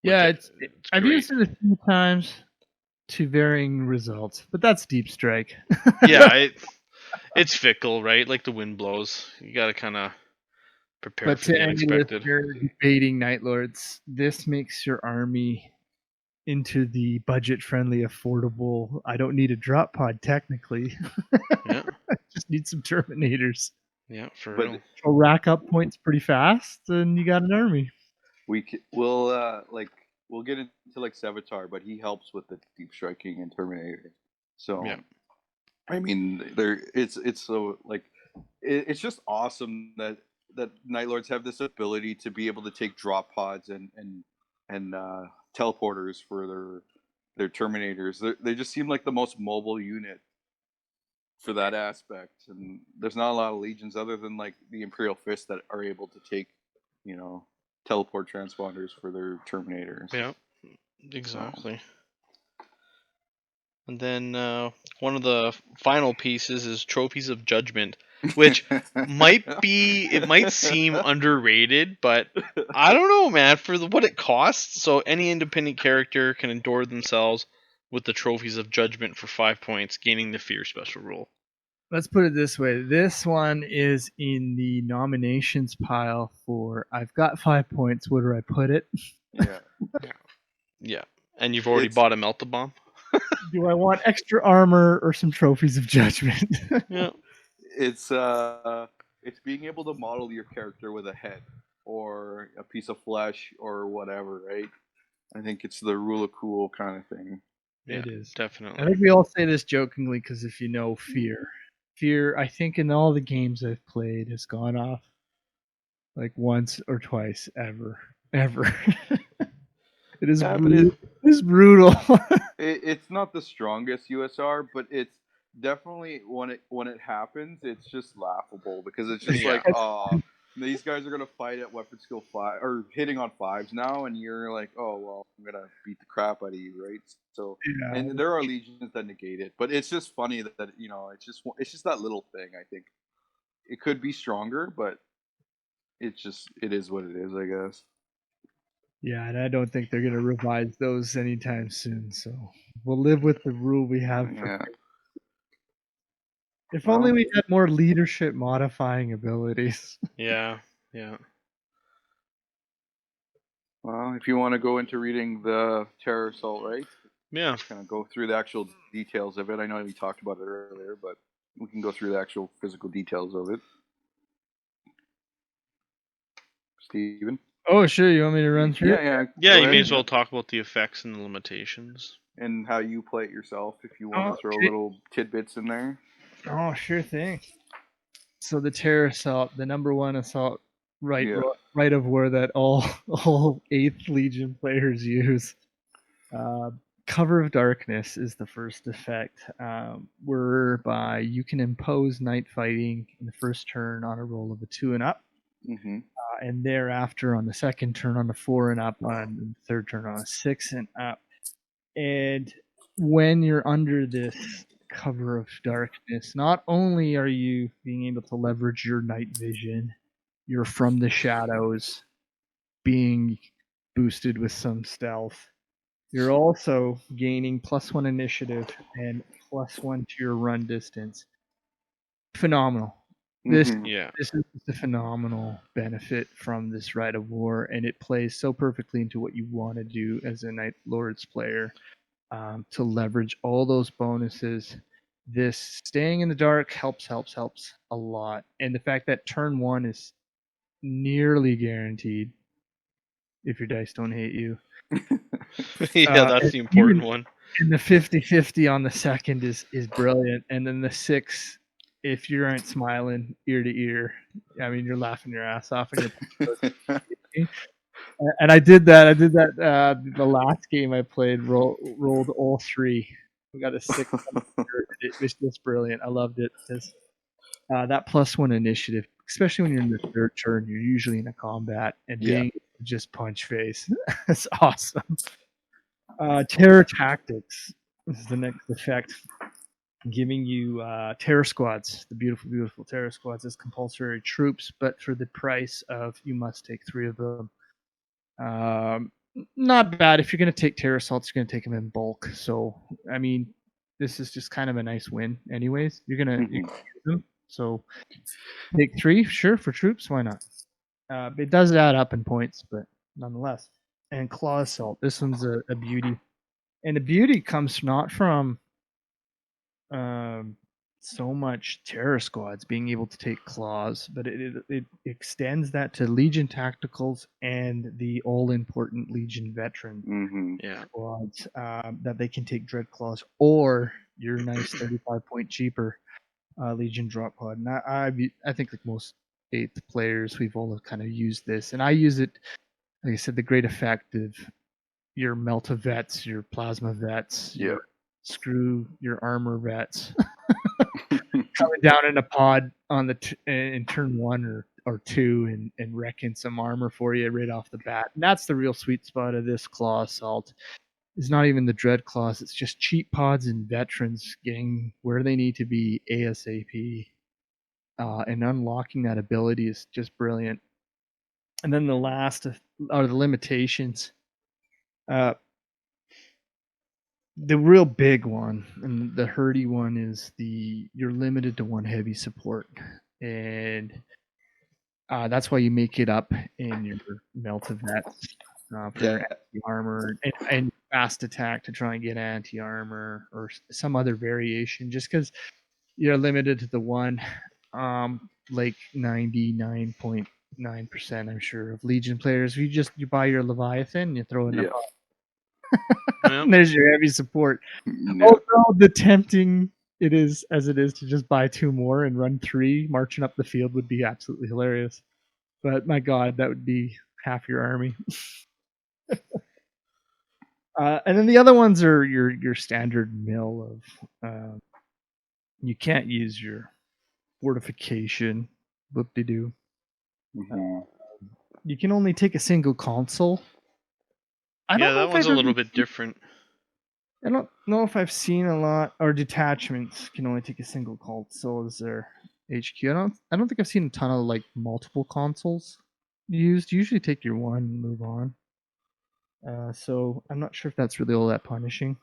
Yeah, It's I've great. used it a few times to varying results, but that's Deep Strike. Yeah, it's fickle, right? Like the wind blows. You got to kind of prepare But for to the any unexpected. listener debating Night Lords, this makes your army into the budget-friendly, affordable. I don't need a drop pod technically. Yeah. I just need some Terminators. Yeah, for But real. I'll rack up points pretty fast, and you got an army. We'll get into like Sevitar, but he helps with the deep striking and Terminator. So Yeah. I mean, it's so like it's just awesome that Night Lords have this ability to be able to take drop pods and teleporters for their Terminators. They just seem like the most mobile unit for that aspect, and there's not a lot of legions other than like the Imperial Fist that are able to take, teleport transponders for their Terminators. Yeah, exactly. And then one of the final pieces is Trophies of Judgment, which might seem underrated, but I don't know, man. For what it costs, so any independent character can endure themselves with the Trophies of Judgment for 5 points, gaining the Fear special rule. Let's put it this way. This one is in the nominations pile for I've got 5 points. Where do I put it? Yeah. And you've already bought a Melt-A-Bomb? Do I want extra armor or some Trophies of Judgment? Yeah. It's being able to model your character with a head or a piece of flesh or whatever, right? I think it's the rule of cool kind of thing. Yeah, it is. definitely. I think we all say this jokingly because if you know Fear, I think in all the games I've played has gone off like once or twice ever. It is it's brutal. It's not the strongest USR, but it's definitely when it happens, it's just laughable because it's just like, oh, these guys are gonna fight at weapon skill 5 or hitting on 5s now, and you're like, oh well, I'm gonna beat the crap out of you, right? So, and there are legions that negate it, but it's just funny that it's just that little thing. I think it could be stronger, but it is what it is, I guess. Yeah, and I don't think they're going to revise those anytime soon. So we'll live with the rule we have. If only we had more leadership modifying abilities. Yeah. Well, if you want to go into reading the Terror Assault, right? Yeah. Kind of go through the actual details of it. I know we talked about it earlier, but we can go through the actual physical details of it. Steven? Oh, sure. You want me to run through it? Yeah, you may as well talk about the effects and the limitations. And how you play it yourself, if you want to throw little tidbits in there. Oh, sure thing. So the Terror Assault, the number one assault right of war that all 8th Legion players use. Cover of Darkness is the first effect, whereby you can impose night fighting in the first turn on a roll of a 2 and up. Mm-hmm. And thereafter on the second turn on a 4 and up, on the third turn on a 6 and up. And when you're under this cover of darkness, not only are you being able to leverage your night vision, you're from the shadows, being boosted with some stealth. You're also gaining +1 initiative and +1 to your run distance. Phenomenal. This is a phenomenal benefit from this Rite of War, and it plays so perfectly into what you want to do as a Night Lords player, to leverage all those bonuses. This staying in the dark helps a lot, and the fact that turn 1 is nearly guaranteed if your dice don't hate you. Yeah, that's the important one. And the 50-50 on the second is brilliant, and then the 6 if you aren't smiling ear to ear, I mean, you're laughing your ass off, and and I did that. The last game I played rolled all three. We got a 6. It was just brilliant. I loved it. That +1 initiative, especially when you're in the third turn, you're usually in a combat, and being just punch face. That's awesome. Terror Tactics is the next effect, giving you terror squads, the beautiful, beautiful terror squads as compulsory troops, but for the price of you must take 3 of them. Not bad. If you're going to take terror assaults, you're going to take them in bulk. So, I mean, this is just kind of a nice win anyways. You're going to use them. So, take 3, sure, for troops. Why not? It does add up in points, but nonetheless. And Claw Assault. This one's a beauty. And the beauty comes not from so much terror squads being able to take claws, but it extends that to Legion Tacticals and the all-important Legion Veteran squads that they can take Dread Claws or your nice 35-point cheaper Legion Drop Pod. And I think like most 8th players, we've all kind of used this, and I use it, like I said, the great effect of your Melta Vets, your Plasma Vets, your Screw, your Armor Vets. Coming down in a pod on in turn 1 or 2 and wrecking some armor for you right off the bat. And that's the real sweet spot of this Claw Assault. It's not even the Dread Claws. It's just cheap pods and veterans getting where they need to be ASAP. And unlocking that ability is just brilliant. And then the last are the limitations. The real big one and the hurty one is you're limited to 1 heavy support, and that's why you make it up in your Melta Vets for your anti-armor and fast attack to try and get anti-armor or some other variation, just because you're limited to the 1, like 99.9%, I'm sure, of Legion players. You buy your Leviathan, you throw in a pot. And there's your heavy support. Although the tempting it is to just buy 2 more and run 3 marching up the field would be absolutely hilarious. But my God, that would be half your army. And then the other ones are your standard mill of you can't use your fortification. Whoop-de-doo. You can only take a single console. That one's a little bit different. I don't know if I've seen a lot, or detachments can only take a single console as their HQ. I don't think I've seen a ton of like multiple consoles used. You usually take your 1 and move on. So I'm not sure if that's really all that punishing.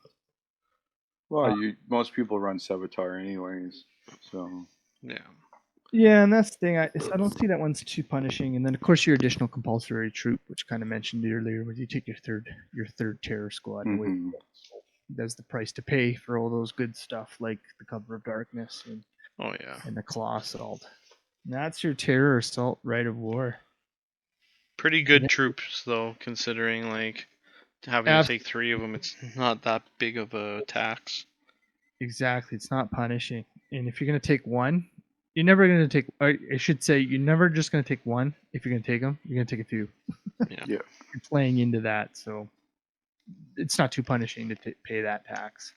Well, most people run Sevitar anyways, so yeah, and that's the thing. I don't see that one's too punishing. And then of course your additional compulsory troop, which kind of mentioned earlier, where you take your third terror squad away. That's the price to pay for all those good stuff like the Cover of Darkness and the Claw Assault. And that's your terror assault rite of war. Pretty good troops though, considering like having to take 3 of them. It's not that big of a tax. Exactly, it's not punishing. And if you're gonna take 1. You're never going to take, I should say, you're never just going to take 1. If you're going to take them, you're going to take a few. You're playing into that, so it's not too punishing to pay that tax.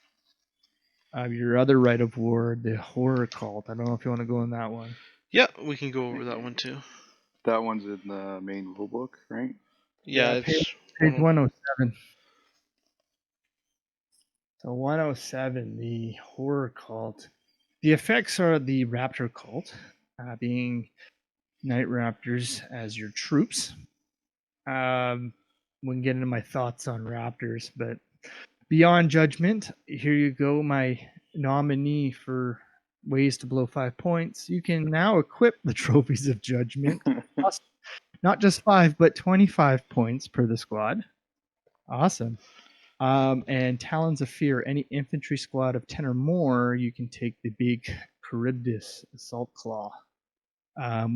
Your other rite of war, the Horror Cult. I don't know if you want to go in that one. Yeah, we can go over that one too. That one's in the main rulebook, right? Yeah, it's page 107. So 107, the Horror Cult. The effects are the Raptor Cult, being Night Raptors as your troops. We can get into my thoughts on Raptors, but Beyond Judgment, here you go, my nominee for ways to blow 5 points. You can now equip the Trophies of Judgment. Not just 5, but 25 points per the squad. Awesome. And Talons of Fear, any infantry squad of 10 or more, you can take the big Charybdis Assault Claw,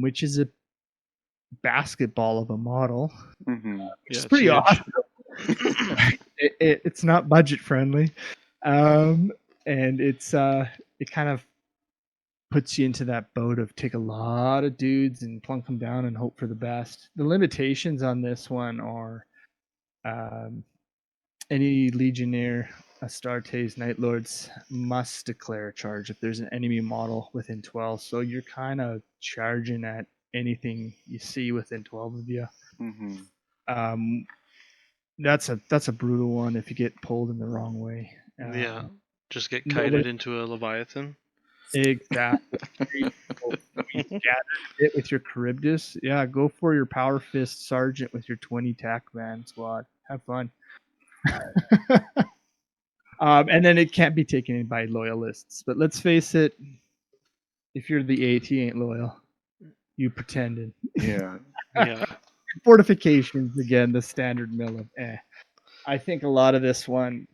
which is a basketball of a model. It's pretty awesome. It's not budget friendly, and it kind of puts you into that boat of take a lot of dudes and plunk them down and hope for the best. The limitations on this one are any Legionnaire, Astartes, Night Lords must declare a charge if there's an enemy model within 12. So you're kind of charging at anything you see within 12 of you. Mm-hmm. That's a brutal one if you get pulled in the wrong way. Yeah. Just get nobody- kited into a Leviathan. Exactly. You gather it with your Charybdis. Yeah, go for your Power Fist Sergeant with your 20 tack man squad. Have fun. And then it can't be taken in by loyalists. But let's face it, if you're the AT, you ain't loyal. You pretended. Yeah. Yeah. Fortifications, again, the standard mill of I think a lot of this one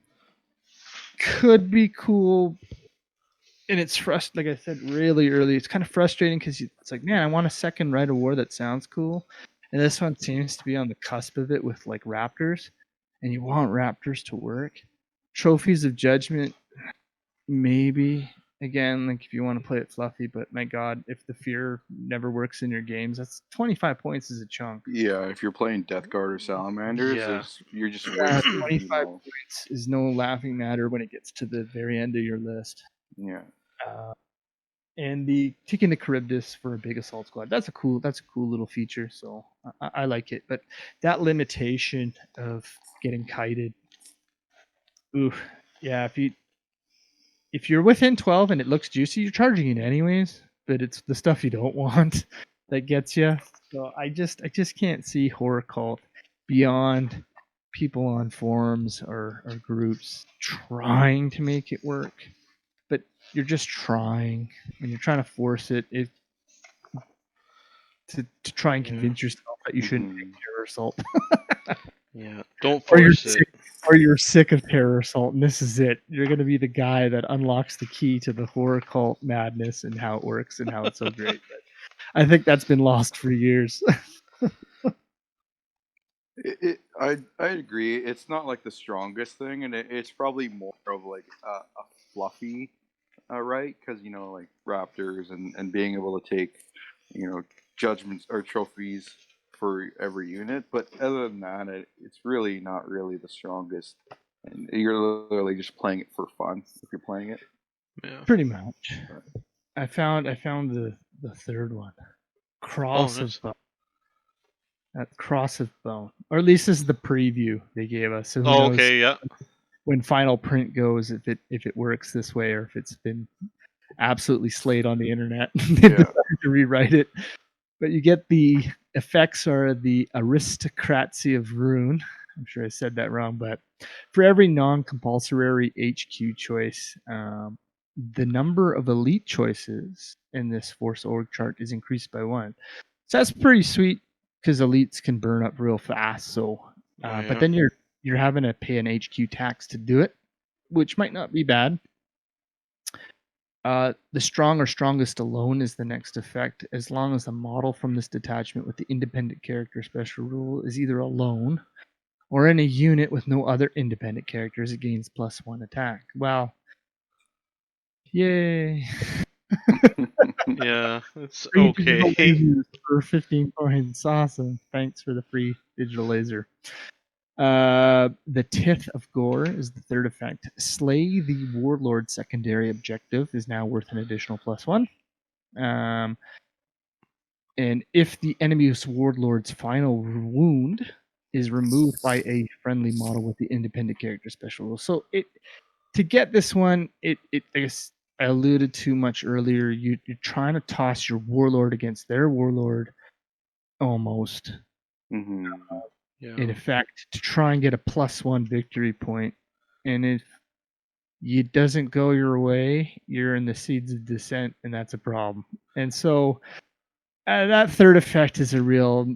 could be cool. And it's like I said, really early. It's kind of frustrating because it's like, man, I want a second Rite of War that sounds cool. And this one seems to be on the cusp of it with like Raptors. And you want Raptors to work. Trophies of Judgment, maybe. Again, like if you want to play it fluffy, but my God, if the fear never works in your games, that's 25 points is a chunk. Yeah, if you're playing Death Guard or Salamanders, Yeah. you're just 25 points is no laughing matter when it gets to the very end of your list. Yeah. And the taking the Charybdis for a big assault squad, that's a cool little feature. So I like it. But that limitation of getting kited, oof, yeah. If you're within 12 and it looks juicy, you're charging it anyways. But it's the stuff you don't want that gets you. So I just can't see Horror Cult beyond people on forums or groups trying to make it work. But you're just trying, and you're trying to force it to try and convince yourself that you shouldn't take terror assault. Yeah. Don't or you're force it. sick, or you're sick of terror assault, and this is it. You're going to be the guy that unlocks the key to the Horror Cult madness and how it works and how it's so great. But I think that's been lost for years. I agree. It's not like the strongest thing, and it's probably more of like a fluffy right, because like Raptors and being able to take judgments or trophies for every unit. But other than that, it's really not really the strongest, and you're literally just playing it for fun if you're playing it. Yeah. Pretty much. I found the third one, Cross of Bone. That Cross of Bone, or at least this is the preview they gave us. So who knows okay, yeah. when final print goes, if it works this way, or if it's been absolutely slayed on the internet, they decided to rewrite it. But you get the effects are the Aristocracy of Rune. I'm sure I said that wrong, but for every non-compulsory HQ choice, the number of elite choices in this Force org chart is increased by 1. So that's pretty sweet because elites can burn up real fast. So, but then you're having to pay an HQ tax to do it, which might not be bad. The strong or strongest alone is the next effect, as long as the model from this detachment with the independent character special rule is either alone or in a unit with no other independent characters, it gains +1 attack. Wow. Yay. Yeah, it's okay. For 15 points. Awesome. Thanks for the free digital laser. The Tith of Gore is the third effect. Slay the Warlord secondary objective is now worth an additional +1. And if the enemy's Warlord's final wound is removed by a friendly model with the independent character special rule. So to get this one, I guess I alluded to much earlier, you're trying to toss your Warlord against their Warlord almost. Mm-hmm. In effect, to try and get a +1 victory point. And if it doesn't go your way, you're in the Seeds of Dissent, and that's a problem. And so that third effect is a real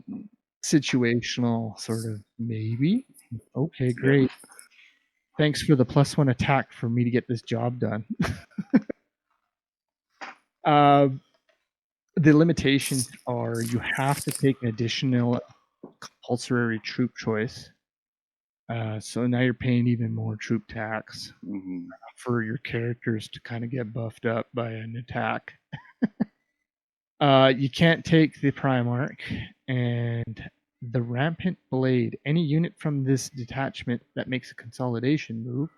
situational sort of maybe. Okay, great. Yeah. Thanks for the +1 attack for me to get this job done. The limitations are you have to take an additional compulsory troop choice. So now you're paying even more troop tax for your characters to kind of get buffed up by an attack. You can't take the Primarch and the Rampant Blade. Any unit from this detachment that makes a consolidation move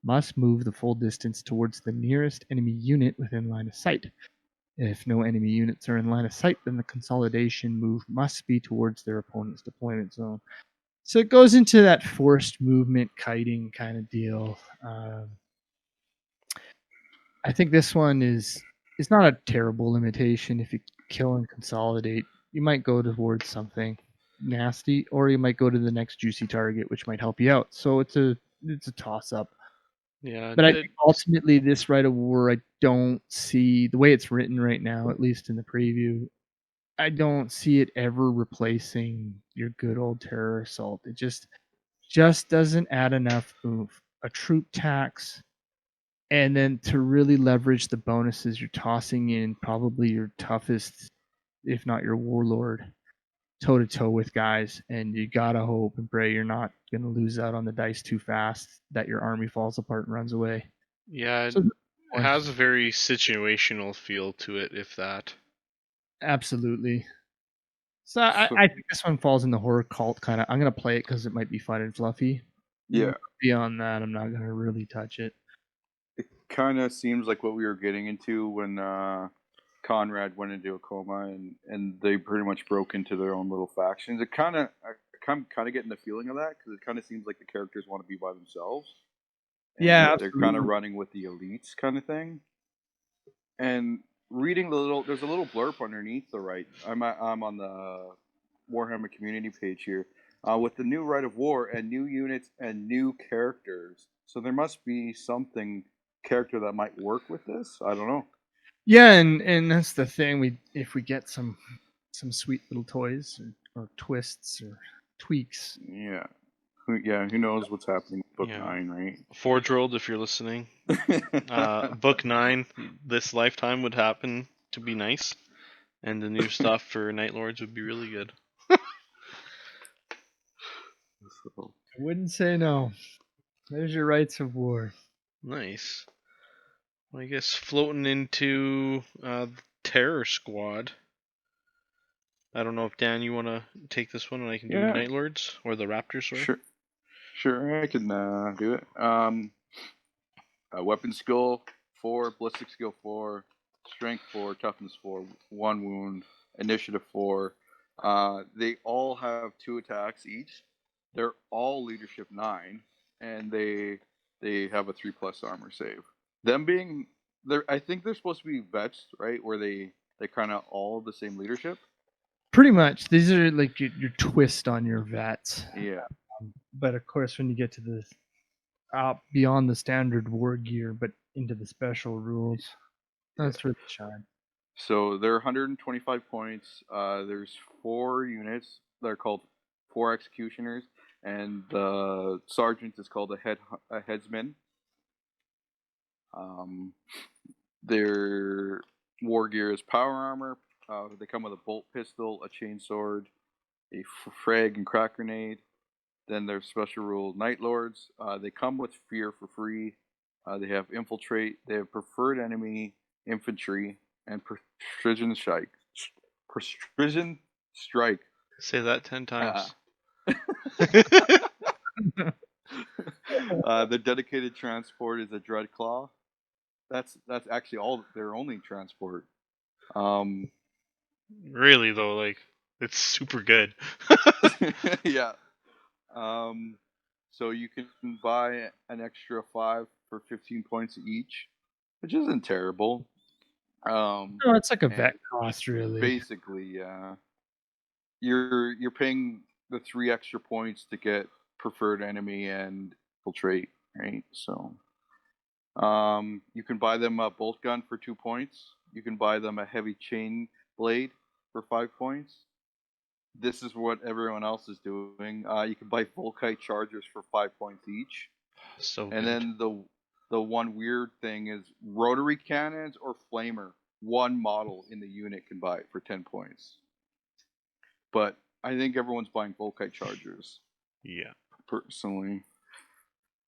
must move the full distance towards the nearest enemy unit within line of sight. If no enemy units are in line of sight, then the consolidation move must be towards their opponent's deployment zone. So it goes into that forced movement kiting kind of deal. I think this one is not a terrible limitation. If you kill and consolidate, you might go towards something nasty, or you might go to the next juicy target, which might help you out. So it's a toss up. Yeah, But I think ultimately this Rite of War, I don't see the way it's written right now, at least in the preview. I don't see it ever replacing your good old terror assault. It just doesn't add enough oomph. A troop tax, and then to really leverage the bonuses, you're tossing in probably your toughest, if not your warlord, toe to toe with guys, and you gotta hope and pray you're not gonna lose out on the dice too fast, that your army falls apart and runs away. Yeah, So, it has a very situational feel to it, if that. absolutely. So I think this one falls in the horror cult kind of. I'm gonna play it because it might be fun and fluffy. Yeah. Beyond that, I'm not gonna really touch it. It kind of seems like what we were getting into when Konrad went into a coma and they pretty much broke into their own little factions. I'm kind of getting the feeling of that because it kind of seems like the characters want to be by themselves. Yeah, they're kind of running with the elites kind of thing. And reading there's a little blurb underneath the right. I'm on the Warhammer community page here with the new Rite of War and new units and new characters. So there must be something character that might work with this. I don't know. Yeah, and that's the thing. If we get some sweet little toys or twists or tweaks. Yeah. Who knows what's happening with Book 9, right? Forge World, if you're listening. Book 9 this lifetime would happen to be nice. And the new stuff for Night Lords would be really good. I wouldn't say no. There's your Rites of War. Nice. Well, I guess floating into Terror Squad. I don't know if Dan, you want to take this one and I can do Night Lords or the Raptors. Sorry. Sure, I can do it. Weapon skill 4, ballistic skill 4, strength 4, toughness 4, 1 wound, initiative 4. They all have 2 attacks each. They're all leadership 9, and they have a 3+ armor save. Them being I think they're supposed to be vets, right? Where they kind of all the same leadership. Pretty much, these are like your twist on your vets. Yeah. But of course, when you get to the beyond the standard war gear, but into the special rules, that's where they shine. So they're 125 points. There's 4 units. They're called 4 executioners, and the sergeant is called a headsman. Their war gear is power armor. They come with a bolt pistol, a chainsword, a frag and crack grenade. Then their special rule Night Lords. They come with fear for free. They have infiltrate. They have preferred enemy infantry and precision strike. Precision strike. Say that 10 times. The dedicated transport is a Dreadclaw. That's actually all their only transport. Really though, like it's super good. Yeah. So you can buy an extra 5 for 15 points each, which isn't terrible. No, it's like a vet cost, really. Basically, yeah. You're paying the 3 extra points to get preferred enemy and infiltrate, right? So, you can buy them a bolt gun for 2 points. You can buy them a heavy chain blade for 5 points. This is what everyone else is doing. You can buy Volkite chargers for 5 points each. And then the one weird thing is rotary cannons or flamer. One model in the unit can buy it for 10 points. But I think everyone's buying Volkite chargers. Yeah. Personally.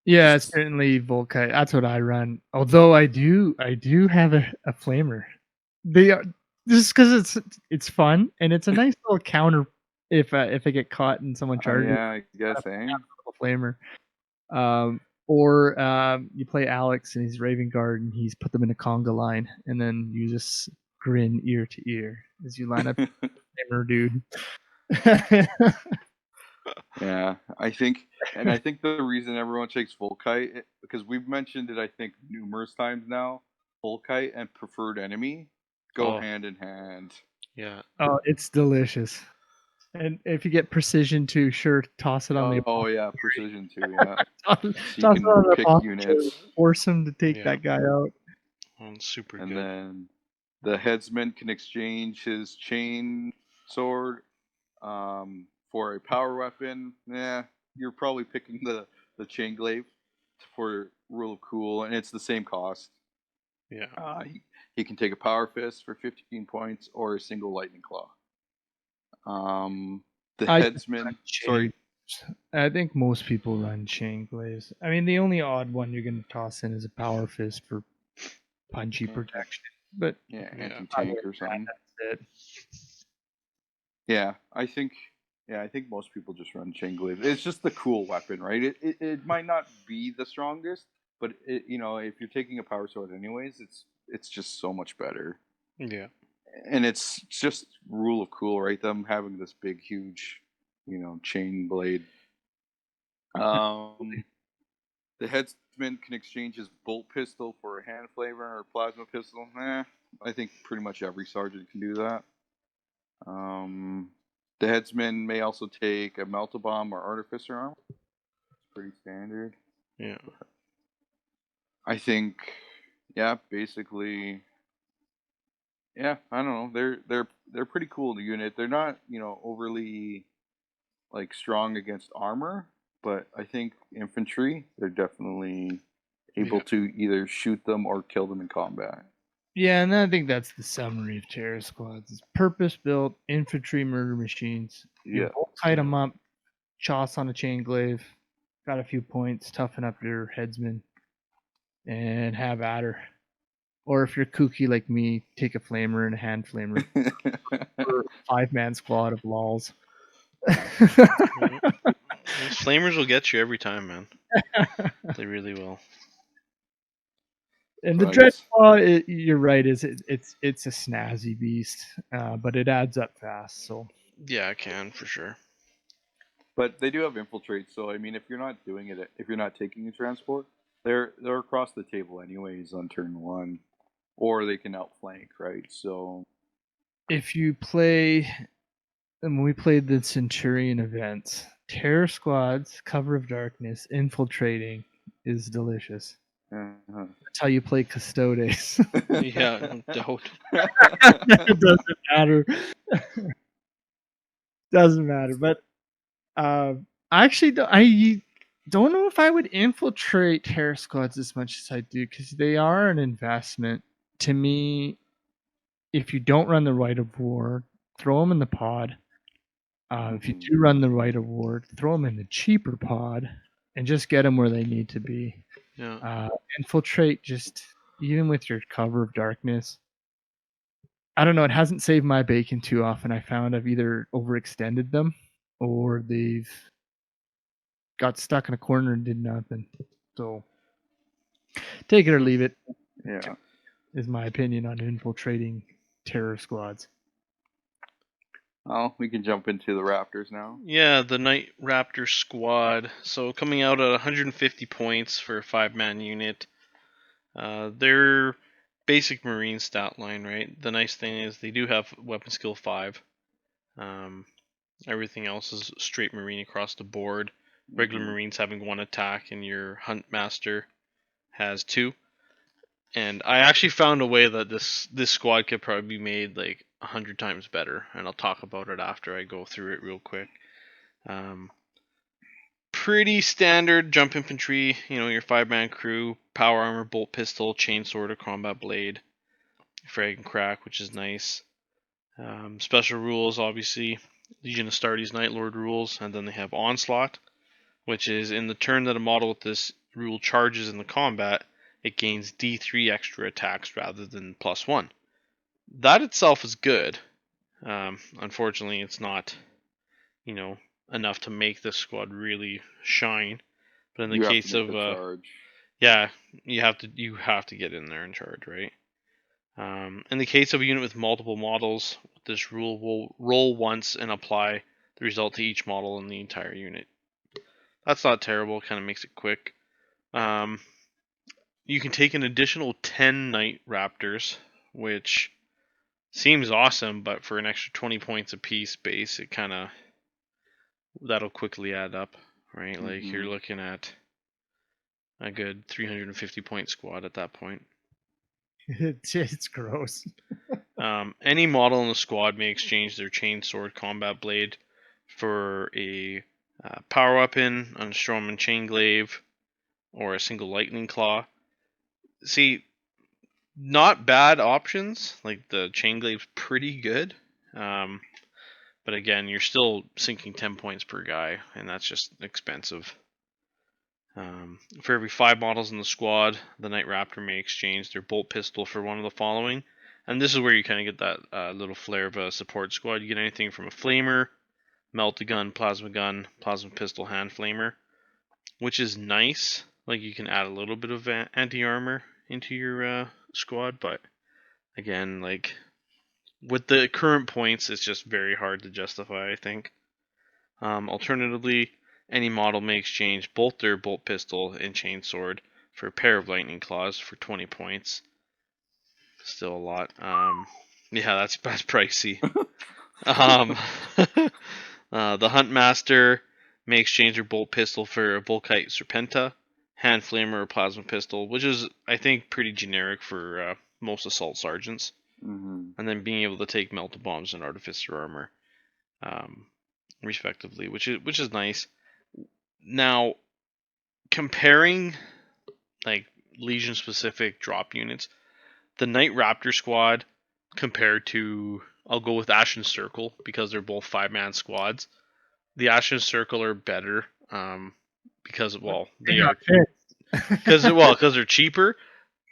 Yeah, certainly Volkite. That's what I run. Although I do have a flamer. they are just because it's fun and it's a nice little counter if I get caught and someone charges Yeah, I guess, eh? a flamer. Or you play Alex and he's Raven Guard and he's put them in a conga line and then you just grin ear to ear as you line up flamer dude. Yeah, I think the reason everyone takes Volkite, because we've mentioned it, I think, numerous times now, Volkite and preferred enemy go hand in hand. Yeah. Oh, it's delicious. And if you get precision too, sure, toss it on the Oh yeah, precision too. Yeah, toss so it you on can the pick apothecary, units, force him to take Yeah. that guy out. It's super and good. then the headsman can exchange his chain sword for a power weapon. Yeah, you're probably picking the chain glaive for rule of cool, and it's the same cost. Yeah. He can take a power fist for 15 points or a single lightning claw. The headsman. Sorry. I think most people run chain glaives. I mean, the only odd one you're going to toss in is a power fist for punchy protection. But yeah, anti-tank or something. That's it. Yeah, I think most people just run chain glaive. It's just the cool weapon, right? It might not be the strongest, but if you're taking a power sword anyways, it's just so much better. Yeah. And it's just rule of cool, right? Them having this big, huge, chain blade. The headsman can exchange his bolt pistol for a hand flamer or plasma pistol. I think pretty much every sergeant can do that. The headsman may also take a melta bomb or artificer armor. It's pretty standard. Yeah. I think, basically, I don't know. They're pretty cool to unit. They're not overly like strong against armor, but I think infantry, they're definitely able to either shoot them or kill them in combat. Yeah, and I think that's the summary of terror squads. It's purpose-built infantry murder machines. You tight them up, choss on a chain glaive, got a few points, toughen up your headsman, and have at her. Or if you're kooky like me, take a flamer and a hand flamer for a 5-man squad of lols. Those flamers will get you every time, man. They really will. And the Dreadclaw, you're right, it's a snazzy beast, but it adds up fast. So yeah, I can for sure. But they do have infiltrate, so I mean, if you're not doing it, if you're not taking a transport, they're across the table anyways on turn 1, or they can outflank, right? So if you play, and when we played the Centurion events, terror squads, cover of darkness, infiltrating is delicious. That's how you play Custodes. Yeah, no doubt. It doesn't matter. Doesn't matter. But I don't know if I would infiltrate terror squads as much as I do, because they are an investment. To me, if you don't run the Rite of War, throw them in the pod. If you do run the Rite of War, throw them in the cheaper pod and just get them where they need to be. Yeah. Infiltrate, just even with your cover of darkness. I don't know. It hasn't saved my bacon too often. I found I've either overextended them or they've got stuck in a corner and did nothing. So take it or leave it. Yeah, is my opinion on infiltrating terror squads. Oh, we can jump into the Raptors now. Yeah, the Night Raptor squad. So coming out at 150 points for a 5-man unit. Their basic Marine stat line, right? The nice thing is they do have weapon skill 5. Everything else is straight Marine across the board. Regular Marines having 1 attack, and your Hunt Master has 2. And I actually found a way that this squad could probably be made like 100 times better, and I'll talk about it after I go through it real quick. Pretty standard jump infantry, your 5-man crew, power armor, bolt pistol, chainsword, or combat blade, frag and crack, which is nice. Special rules, obviously, Legion Astartes Night Lord rules, and then they have Onslaught, which is in the turn that a model with this rule charges in the combat, it gains D3 extra attacks rather than +1. that itself is good. Unfortunately, it's not, enough to make this squad really shine. But in the case of charge. yeah, you have to get in there and charge, right? In the case of a unit with multiple models, this rule will roll once and apply the result to each model in the entire unit. That's not terrible. Kind of makes it quick. You can take an additional 10 Night Raptors, which seems awesome, but for an extra 20 points a piece base, that'll quickly add up, right? Mm-hmm. Like you're looking at a good 350 point squad at that point. It's gross. Any model in the squad may exchange their chainsword combat blade for a power weapon, a Strawman chain glaive, or a single lightning claw. See, not bad options. Like the chain glaive's pretty good. But again, you're still sinking 10 points per guy, and that's just expensive. For every 5 models in the squad, the Night Raptor may exchange their bolt pistol for one of the following. And this is where you kind of get that little flair of a support squad. You get anything from a flamer, melt-a-gun, plasma pistol, hand flamer, which is nice. Like you can add a little bit of anti-armor into your squad, but again, like with the current points, it's just very hard to justify, I think. Alternatively, any model may exchange both their bolt pistol and chainsword for a pair of lightning claws for 20 points. Still a lot. Yeah, that's pricey. The Huntmaster may exchange their bolt pistol for a Volkite Serpenta, hand flamer, or plasma pistol, which is, I think, pretty generic for most assault sergeants. Mm-hmm. And then being able to take melta bombs and artificer armor, respectively, which is nice. Now, comparing like Legion specific drop units, the Night Raptor squad compared to, I'll go with Ashen Circle because they're both 5-man squads. The Ashen Circle are better because they are because they're cheaper.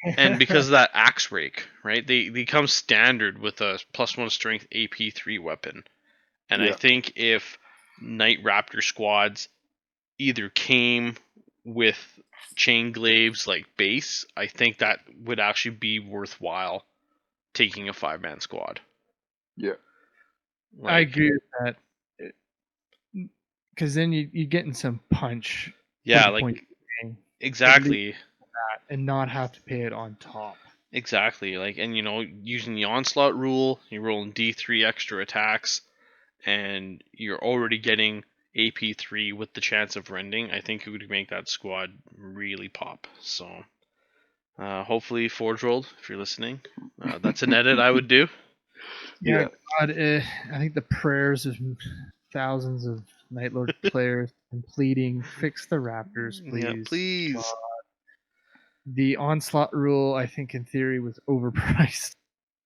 And because of that axe rake, right? They come standard with a +1 strength AP3 weapon. And I think if Night Raptor squads either came with chain glaives like base, I think that would actually be worthwhile taking a 5-man squad. Yeah. I agree with that. Because then you're getting some punch. Yeah, like exactly. And not have to pay it on top. Exactly. Like, and using the onslaught rule, you're rolling D3 extra attacks, and you're already getting AP3 with the chance of rending. I think it would make that squad really pop. So, hopefully, Forge World, if you're listening, that's an edit I would do. Yeah. God, I think the prayers of thousands of Night Lord players completing, fix the Raptors, please. Yeah, please. The onslaught rule, I think, in theory, was overpriced.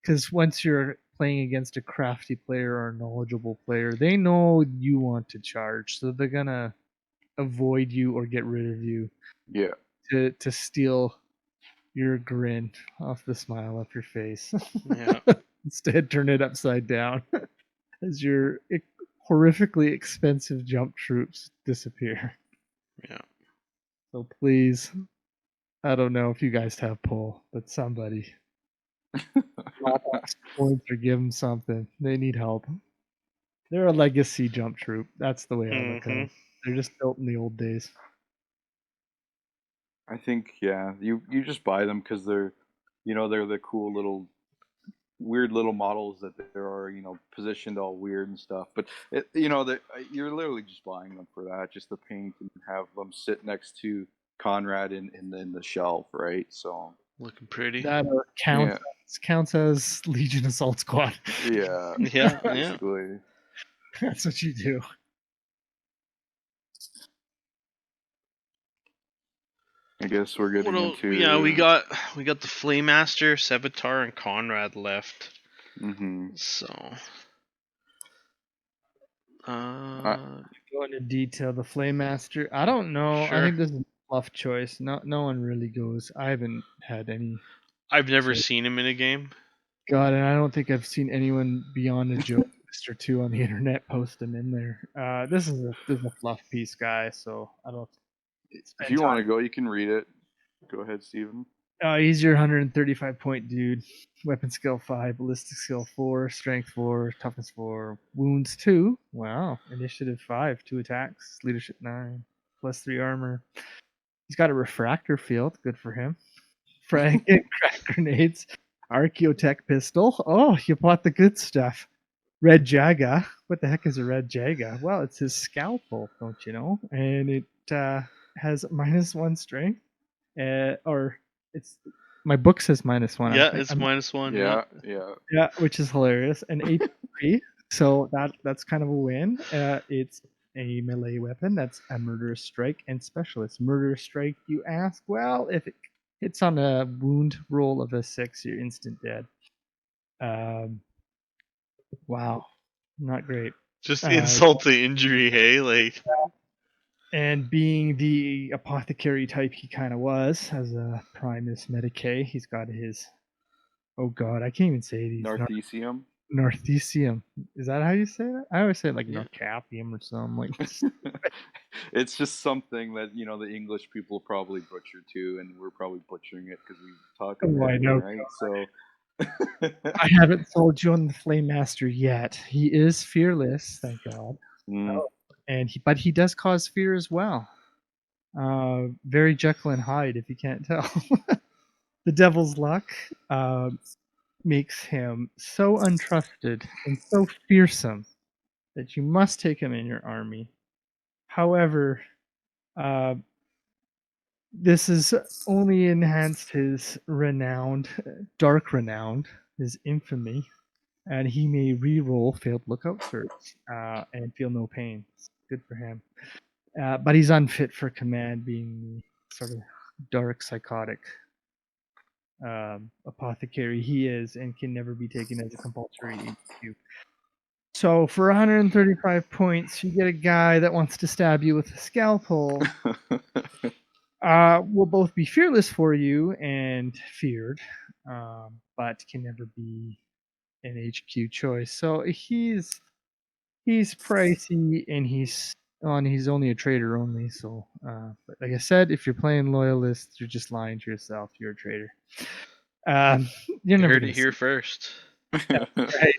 Because once you're playing against a crafty player or a knowledgeable player, they know you want to charge, so they're gonna avoid you or get rid of you. Yeah. To steal your grin off the smile off your face. Yeah. Instead, turn it upside down as your horrifically expensive jump troops disappear. Yeah. So please, I don't know if you guys have pull, but somebody points or give them something. They need help. They're a legacy jump troop. That's the way I look at them. They're just built in the old days. I think you just buy them because they're the cool little weird little models that there are positioned all weird and stuff. But you're literally just buying them for that, just to paint and have them sit next to Konrad in the shelf, right? So looking pretty. That counts as Legion Assault Squad. Yeah. Yeah. Basically. That's what you do. I guess we're getting into. Yeah, we got the Flaymaster, Sevitar, and Konrad left. Mm-hmm. So, go into detail. The Flaymaster. I don't know. Sure. I think this is a fluff choice. No one really goes. I haven't had any. I've never seen him in a game. God, and I don't think I've seen anyone beyond a joke list or two on the internet post them in there. This is a fluff piece, guy. So I don't. If you want to go, you can read it. Go ahead, Steven. He's your 135 point dude. Weapon skill 5, ballistic skill 4, strength 4, toughness 4, wounds 2. Wow. Initiative 5, 2 attacks, leadership 9, plus 3 armor. He's got a refractor field. Good for him. Frag and crack grenades. Archaeotech pistol. Oh, you bought the good stuff. Red Jaga. What the heck is a Red Jaga? Well, it's his scalpel, don't you know? And it has -1 strength. Or it's my book says -1. Yeah, it's -1. Yeah. Which is hilarious. And AP3, so that's kind of a win. It's a melee weapon. That's a murderous strike and specialist. Murderous strike, you ask? Well, if it hits on a wound roll of a 6, you're instant dead. Wow, not great. Just insult to injury, hey? Like. And being the apothecary type he kind of was, as a Primus Medicae, he's got his. Oh God, I can't even say these. Narthecium. Narthecium. Is that how you say that? I always say it like Narcapium or something like. It's just something that the English people probably butcher too, and we're probably butchering it because we talk about it, right? So. I haven't sold you on the Flame Master yet. He is fearless, thank God. But he does cause fear as well. Very Jekyll and Hyde, if you can't tell. The Devil's Luck makes him so untrusted and so fearsome that you must take him in your army. However, this has only enhanced his dark renowned, his infamy, and he may re-roll failed lookout certs and feel no pain. Good for him. But he's unfit for command, being the sort of dark, psychotic apothecary he is, and can never be taken as a compulsory HQ. So for 135 points, you get a guy that wants to stab you with a scalpel. Will both be fearless for you and feared, but can never be an HQ choice. So he's pricey, and he's only a trader only. So, but like I said, if you're playing loyalist, you're just lying to yourself. You're a trader. You're never heard it here first. Yeah, right.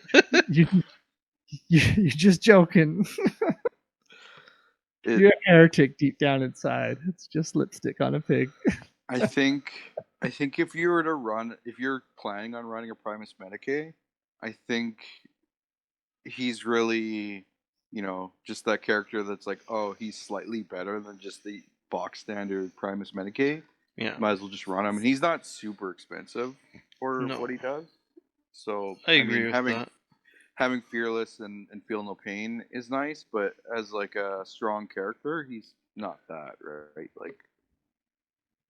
You're just joking. You're a heretic deep down inside. It's just lipstick on a pig. I think if you're planning on running a Primus Medicae, I think he's really, just that character that's like, oh, he's slightly better than just the box standard Primus Medicae. Yeah. Might as well just run him. And he's not super expensive for what he does. So I agree with that. Having fearless and feel no pain is nice, but as like a strong character, he's not that, right? Like,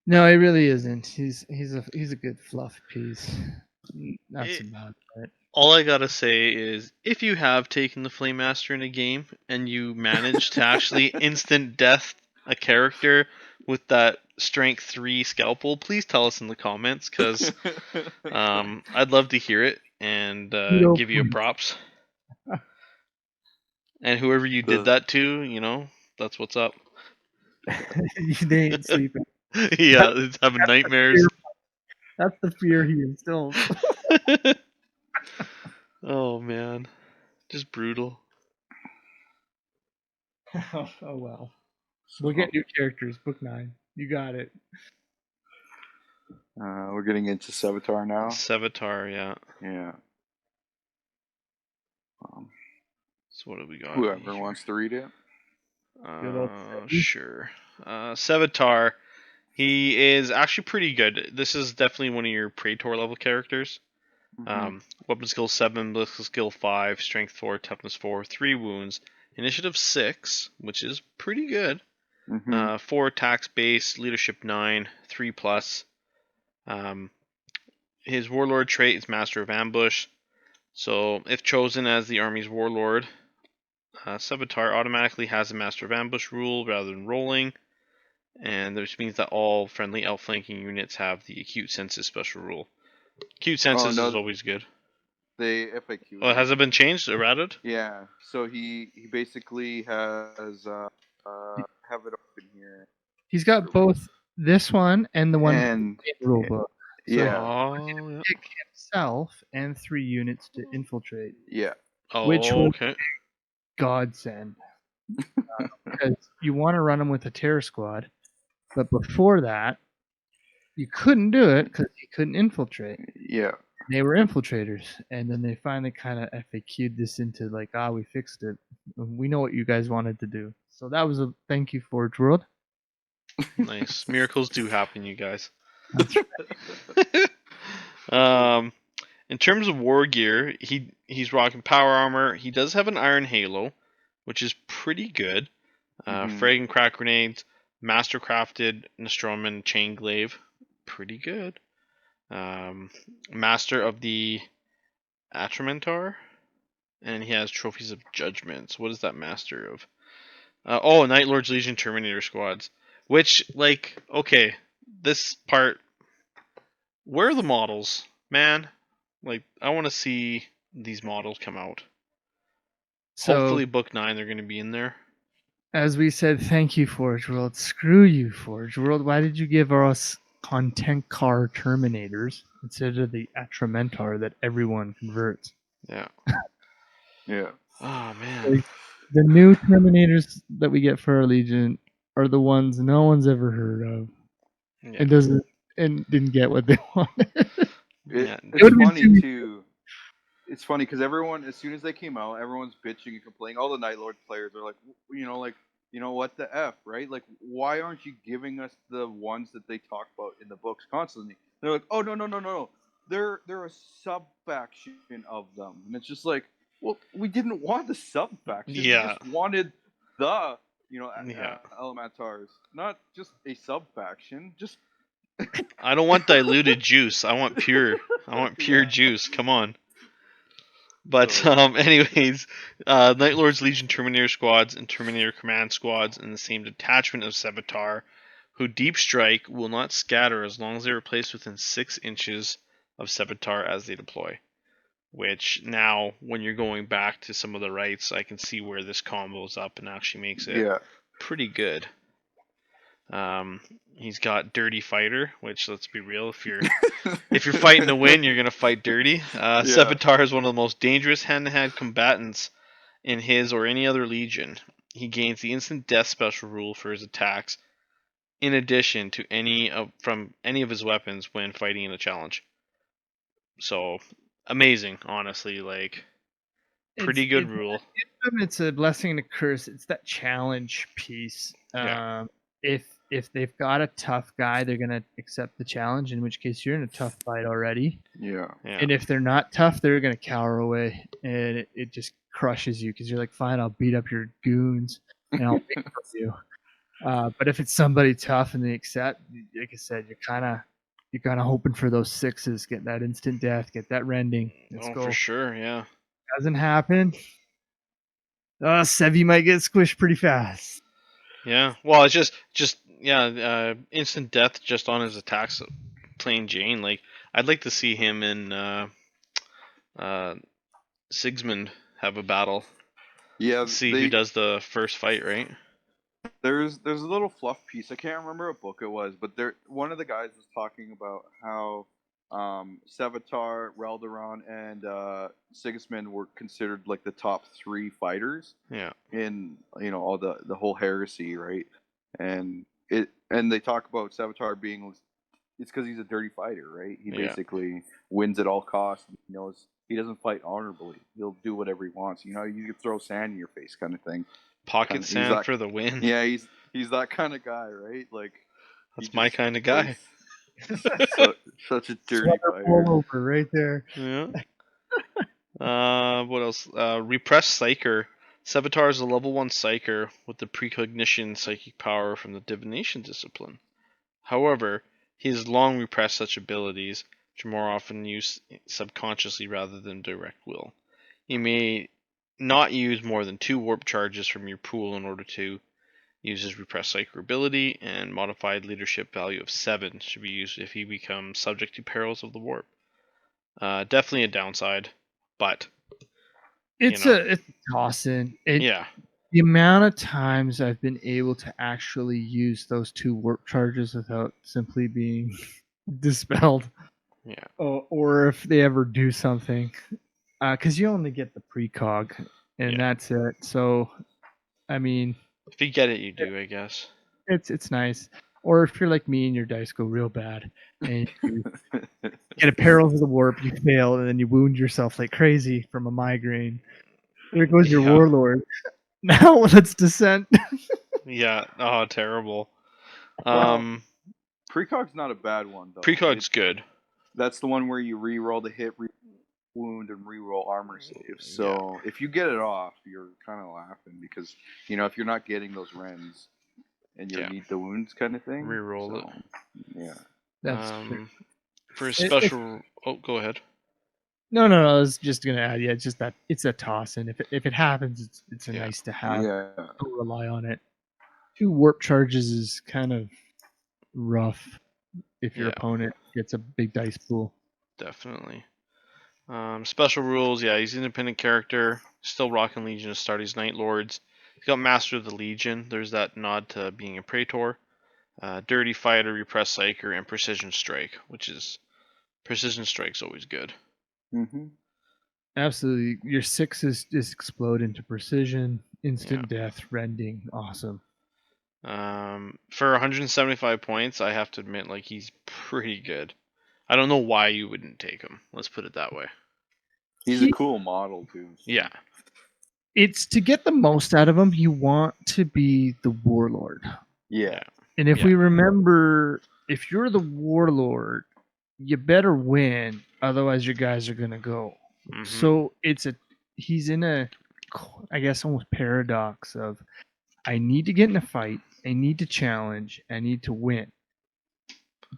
no, he really isn't. He's a good fluff piece. That's about it. All I gotta say is, if you have taken the Flame Master in a game and you manage to actually instant death a character with that Strength 3 scalpel, please tell us in the comments, because I'd love to hear it and give you props. And whoever you did that to, that's what's up. They ain't sleeping. Yeah, it's having nightmares. That's the fear he instills. Oh man, just brutal. Oh well. We'll get new characters. Book 9. You got it. We're getting into Sevitar now. Sevitar, yeah. Yeah. So what do we got? Whoever wants to read it. Sure. Sevitar, he is actually pretty good. This is definitely one of your Praetor level characters. Mm-hmm. Weapon skill 7, ballistic skill 5, strength 4, toughness 4, 3 wounds, initiative 6, which is pretty good. Mm-hmm. 4 attacks base, leadership 9, 3 plus. His warlord trait is Master of Ambush. So if chosen as the army's warlord, Sevitar automatically has a Master of Ambush rule rather than rolling, and which means that all friendly outflanking units have the Acute Senses special rule. Acute Senses is always good. They FAQ. Well, has it been changed, errated? Yeah. So he basically has have it open here. He's got both this one and the one And in the rule book. So yeah. Oh, yeah. pick himself and 3 units to infiltrate, Yeah. Oh, which was okay. godsend. Because you want to run them with a terror squad, but before that, you couldn't do it because you couldn't infiltrate. Yeah. They were infiltrators, and then they finally kind of FAQ'd this into like, we fixed it. We know what you guys wanted to do. So that was a thank you, Forge World. Nice. Miracles do happen, you guys. That's right. In terms of war gear, he's rocking power armor. He does have an iron halo, which is pretty good. Frag and crack grenades, mastercrafted Nostroman chain glaive, pretty good. Master of the Atramentar, and he has trophies of judgments. What is that master of? Night Lord's Legion Terminator squads. Which, like, okay, this part. Where are the models, man? Like, I want to see these models come out. So, Hopefully, book 9 they're going to be in there. as we said, thank you, Forge World. Screw you, Forge World. Why did you give us content car Terminators instead of the Atramentar that everyone converts? Yeah. Yeah. Oh man. The new Terminators that we get for our Legion are the ones no one's ever heard of. Yeah. It doesn't and didn't get what they wanted. Yeah. It's funny too. It's funny because everyone, as soon as they came out, everyone's bitching and complaining. All the Night Lord players are like, what the F, right? Like, why aren't you giving us the ones that they talk about in the books constantly? They're like, oh no. They're a sub faction of them, and it's just like, well, we didn't want the sub faction. Yeah. We just wanted the Yeah. Elementars, not just a sub faction. Just I don't want diluted juice. I want pure. I want pure Yeah. juice. Come on. But So- anyways, Night Lord's Legion Terminator squads and Terminator Command squads in the same detachment of Sevitar, who deep strike will not scatter as long as they are placed within 6 inches of Sevitar as they deploy. Which now, when you're going back to some of the rites, I can see where this combos up and actually makes it yeah. pretty good. He's got Dirty Fighter, which, let's be real, if you're fighting to win, you're gonna fight dirty. Sevitar is one of the most dangerous hand-to-hand combatants in his or any other legion. He gains the instant death special rule for his attacks, in addition to from any of his weapons when fighting in a challenge. So amazing, honestly, like pretty good rule. It's a blessing and a curse. It's that challenge piece. Yeah. If they've got a tough guy, they're gonna accept the challenge. In which case, you're in a tough fight already. Yeah. And if they're not tough, they're gonna cower away, and it just crushes you because you're like, fine, I'll beat up your goons and I'll pick up you. But if it's somebody tough and they accept, like I said, you're kind of hoping for those 6s, get that instant death, get that rending. Let's go. For sure, yeah. Doesn't happen. Sevi might get squished pretty fast. Yeah. Well, it's just instant death just on his attacks, plain Jane. Like, I'd like to see him and Sigismund have a battle. Yeah. See who does the first fight, right? There's a little fluff piece. I can't remember what book it was, but one of the guys was talking about how Sevitar, Relderon, and Sigismund were considered like the top 3 fighters. Yeah. In all the whole heresy, right? And they talk about Sevitar being, it's because he's a dirty fighter, right? He basically wins at all costs. He knows he doesn't fight honorably. He'll do whatever he wants. You could throw sand in your face, kind of thing. Pocket sand for the win. Yeah, he's that kind of guy, right? Like, that's my kind of guy. Such a dirty fighter. Over right there. Yeah. What else? Repressed Psyker. Sevitar is a level 1 Psyker with the precognition psychic power from the divination discipline. However, he has long repressed such abilities, which are more often used subconsciously rather than direct will. He may not use more than 2 warp charges from your pool in order to use his repressed psychic ability, and modified leadership value of 7 should be used if he becomes subject to perils of the warp. Definitely a downside. but It's know. a toss-in. yeah, The amount of times I've been able to actually use those 2 warp charges without simply being dispelled, yeah, or if they ever do something, because you only get the precog, and Yeah. that's it. So, I mean, if you get it, you do, I guess. it's nice. Or if you're like me and your dice go real bad, and you get a peril to the warp, you fail, and then you wound yourself like crazy from a migraine. There goes your Yeah. warlord. Now let's descent. Yeah. Oh, terrible. Well, Precog's not a bad one though. Precog's good. That's the one where you re-roll the hit, wound, and re-roll armor saves. So if you get it off, you're kind of laughing because if you're not getting those rends and you need the wounds kind of thing, Reroll it. Yeah. That's true. For a special. Go ahead. No. I was just gonna add. Yeah, it's just that it's a toss, and if it happens, it's nice to have. Yeah. Don't rely on it. 2 warp charges is kind of rough if your opponent gets a big dice pool. Definitely. Special rules. Yeah, he's an independent character. Still rocking Legion to start his Night Lords. He's got Master of the Legion. There's that nod to being a Praetor. Dirty Fighter, Repressed Psyker, and Precision Strike, which is Precision Strike's always good. Mm-hmm. Absolutely, your 6s just explode into precision, instant death, rending, awesome. For 175 points, I have to admit, like, he's pretty good. I don't know why you wouldn't take him. Let's put it that way. He's a cool model too. So. Yeah. It's to get the most out of him, you want to be the warlord. Yeah. And if we remember, if you're the warlord, you better win, otherwise your guys are gonna go. Mm-hmm. So he's in a, I guess, almost paradox of, I need to get in a fight, I need to challenge, I need to win.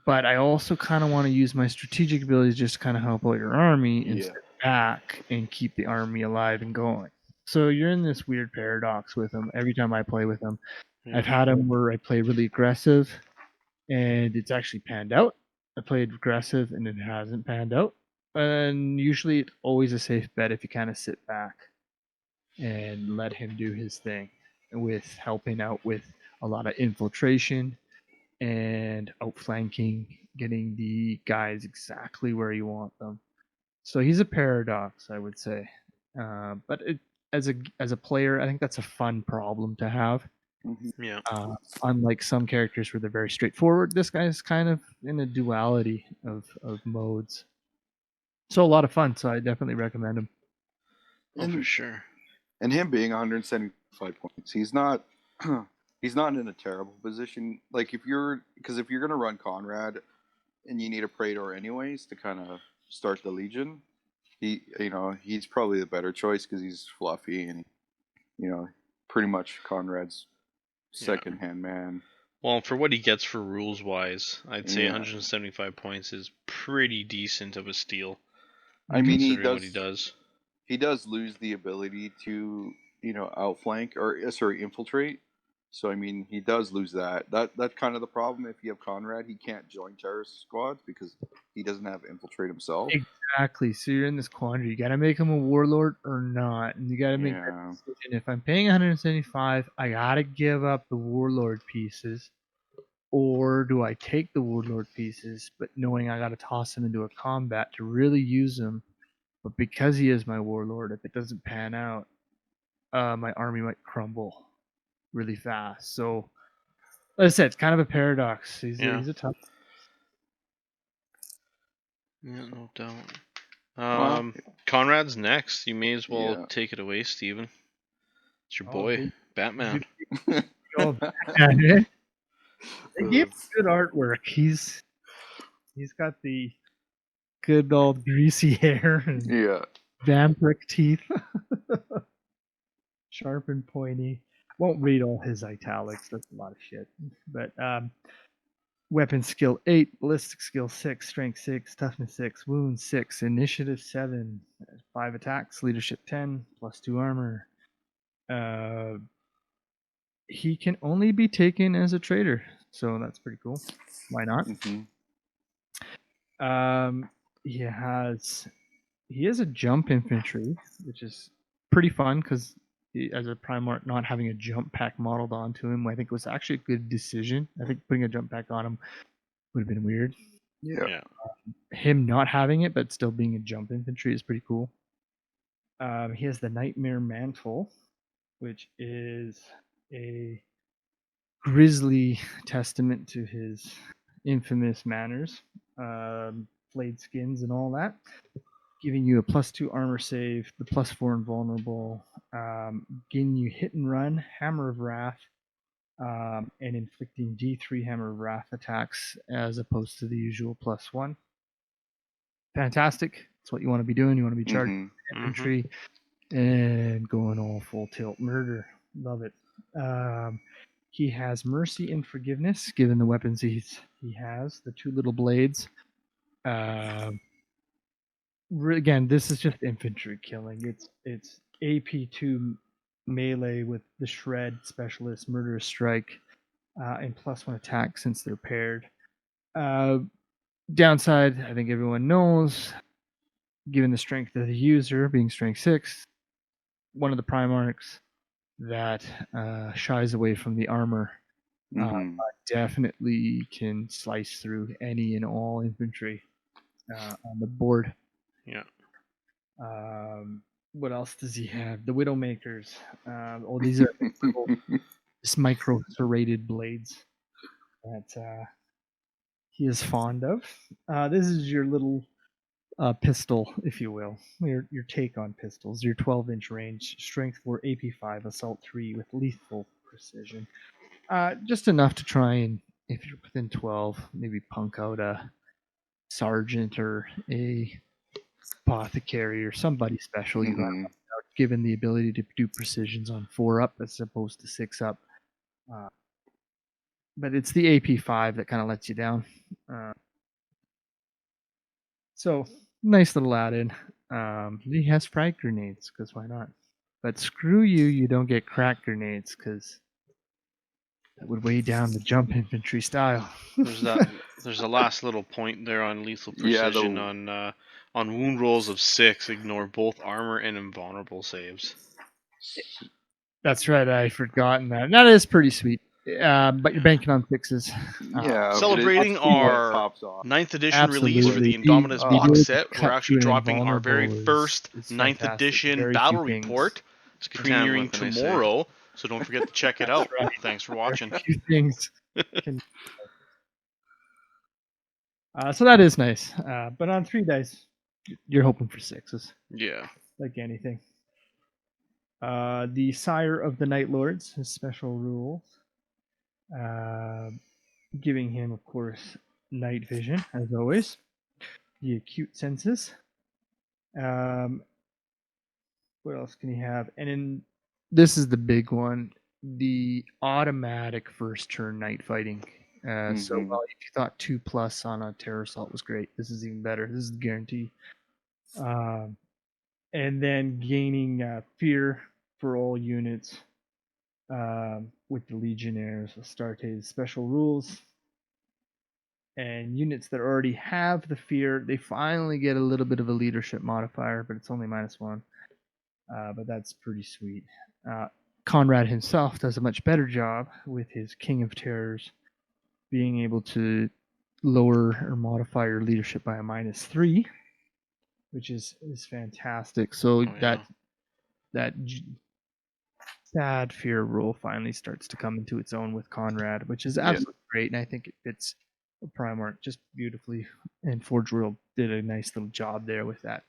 But I also kind of want to use my strategic abilities just to kind of help out your army and step back and keep the army alive and going. So you're in this weird paradox with him every time I play with him. I've had him where I play really aggressive and it's actually panned out. I played aggressive and it hasn't panned out. And usually it's always a safe bet if you kind of sit back and let him do his thing with helping out with a lot of infiltration and outflanking, getting the guys exactly where you want them. So he's a paradox, I would say. But as a player, I think that's a fun problem to have. Yeah. Unlike some characters where they're very straightforward, this guy's kind of in a duality of modes. So a lot of fun. So I definitely recommend him. For sure. And him being 175 points, he's not in a terrible position. Like if you're gonna run Konrad and you need a Praetor anyways to kind of start the Legion, he's probably the better choice because he's fluffy and pretty much Konrad's second-hand man. Well, for what he gets for rules wise, I'd say 175 points is pretty decent of a steal. I mean, he does lose the ability to outflank or infiltrate. So I mean, he does lose that. That's kind of the problem. If you have Konrad, he can't join terrorist squads because he doesn't have infiltrate himself. Exactly. So you're in this quandary. You got to make him a warlord or not, and you got to make that decision. If I'm paying 175, I got to give up the warlord pieces, or do I take the warlord pieces, but knowing I got to toss him into a combat to really use him? But because he is my warlord, if it doesn't pan out, my army might crumble really fast. So, like I said, it's kind of a paradox. He's a tough. Yeah, no doubt. Konrad's next. You may as well take it away, Steven. It's your boy, Batman. They gave good artwork. He's got the good old greasy hair and vampiric teeth. Sharp and pointy. Won't read all his italics. That's a lot of shit. But weapon skill 8, ballistic skill 6, strength 6, toughness 6, wound 6, initiative 7, 5 attacks, leadership 10, plus 2 armor. He can only be taken as a trader, so that's pretty cool. Why not? Mm-hmm. He has He has a jump infantry, which is pretty fun because as a Primarch, not having a jump pack modeled onto him, I think was actually a good decision. I think putting a jump pack on him would have been weird. Yeah. Him not having it, but still being a jump infantry is pretty cool. He has the Nightmare Mantle, which is a grisly testament to his infamous manners, flayed skins and all that, giving you a +2 armor save, the +4 invulnerable, giving you hit and run, Hammer of Wrath, and inflicting D3 Hammer of Wrath attacks as opposed to the usual +1. Fantastic. That's what you want to be doing. You want to be charging infantry and going all full tilt murder. Love it. He has Mercy and Forgiveness, given the weapons he has, the 2 little blades. Again, this is just infantry killing. It's AP2 melee with the Shred Specialist, Murderous Strike, and +1 attack since they're paired. Downside, I think everyone knows, given the strength of the user, being strength 6, one of the Primarchs that shies away from the armor definitely can slice through any and all infantry on the board. Yeah. What else does he have? The Widowmakers. These are just micro serrated blades that he is fond of. This is your little pistol, if you will. Your take on pistols. Your 12-inch range, strength 4, AP 5, assault 3 with lethal precision. Just enough to try and, if you're within 12, maybe punk out a sergeant or a apothecary or somebody special. You got given the ability to do precisions on 4 up as opposed to 6 up. But it's the AP 5 that kind of lets you down. So nice little add-in. He has frag grenades because why not? But screw you, you don't get crack grenades because that would weigh down the jump infantry style. There's a last little point there on lethal precision on wound rolls of 6. Ignore both armor and invulnerable saves. That's right. I forgotten that. That is pretty sweet. But you're banking on 6s. Celebrating our 9th edition release for the Indominus box set, we're actually dropping our very first 9th edition battle report. It's premiering tomorrow, so don't forget to check it out. Right. Thanks for watching. A few things. So that is nice. But on 3 dice, you're hoping for 6s. Yeah. Like anything. The Sire of the Night Lords, his special rules. Giving him, of course, night vision, as always. The acute senses. What else can he have? And in this is the big one, the automatic first turn night fighting. So if you thought 2+ on a terror assault was great, this is even better. This is the guarantee. And then gaining fear for all units. With the Legionnaires, Astarte's special rules, and units that already have the fear, they finally get a little bit of a leadership modifier, but it's only -1. But that's pretty sweet. Konrad himself does a much better job with his King of Terrors, being able to lower or modify your leadership by a -3, which is fantastic. So that sad fear rule finally starts to come into its own with Konrad, which is absolutely great, and I think it fits Primarch just beautifully. And Forge World did a nice little job there with that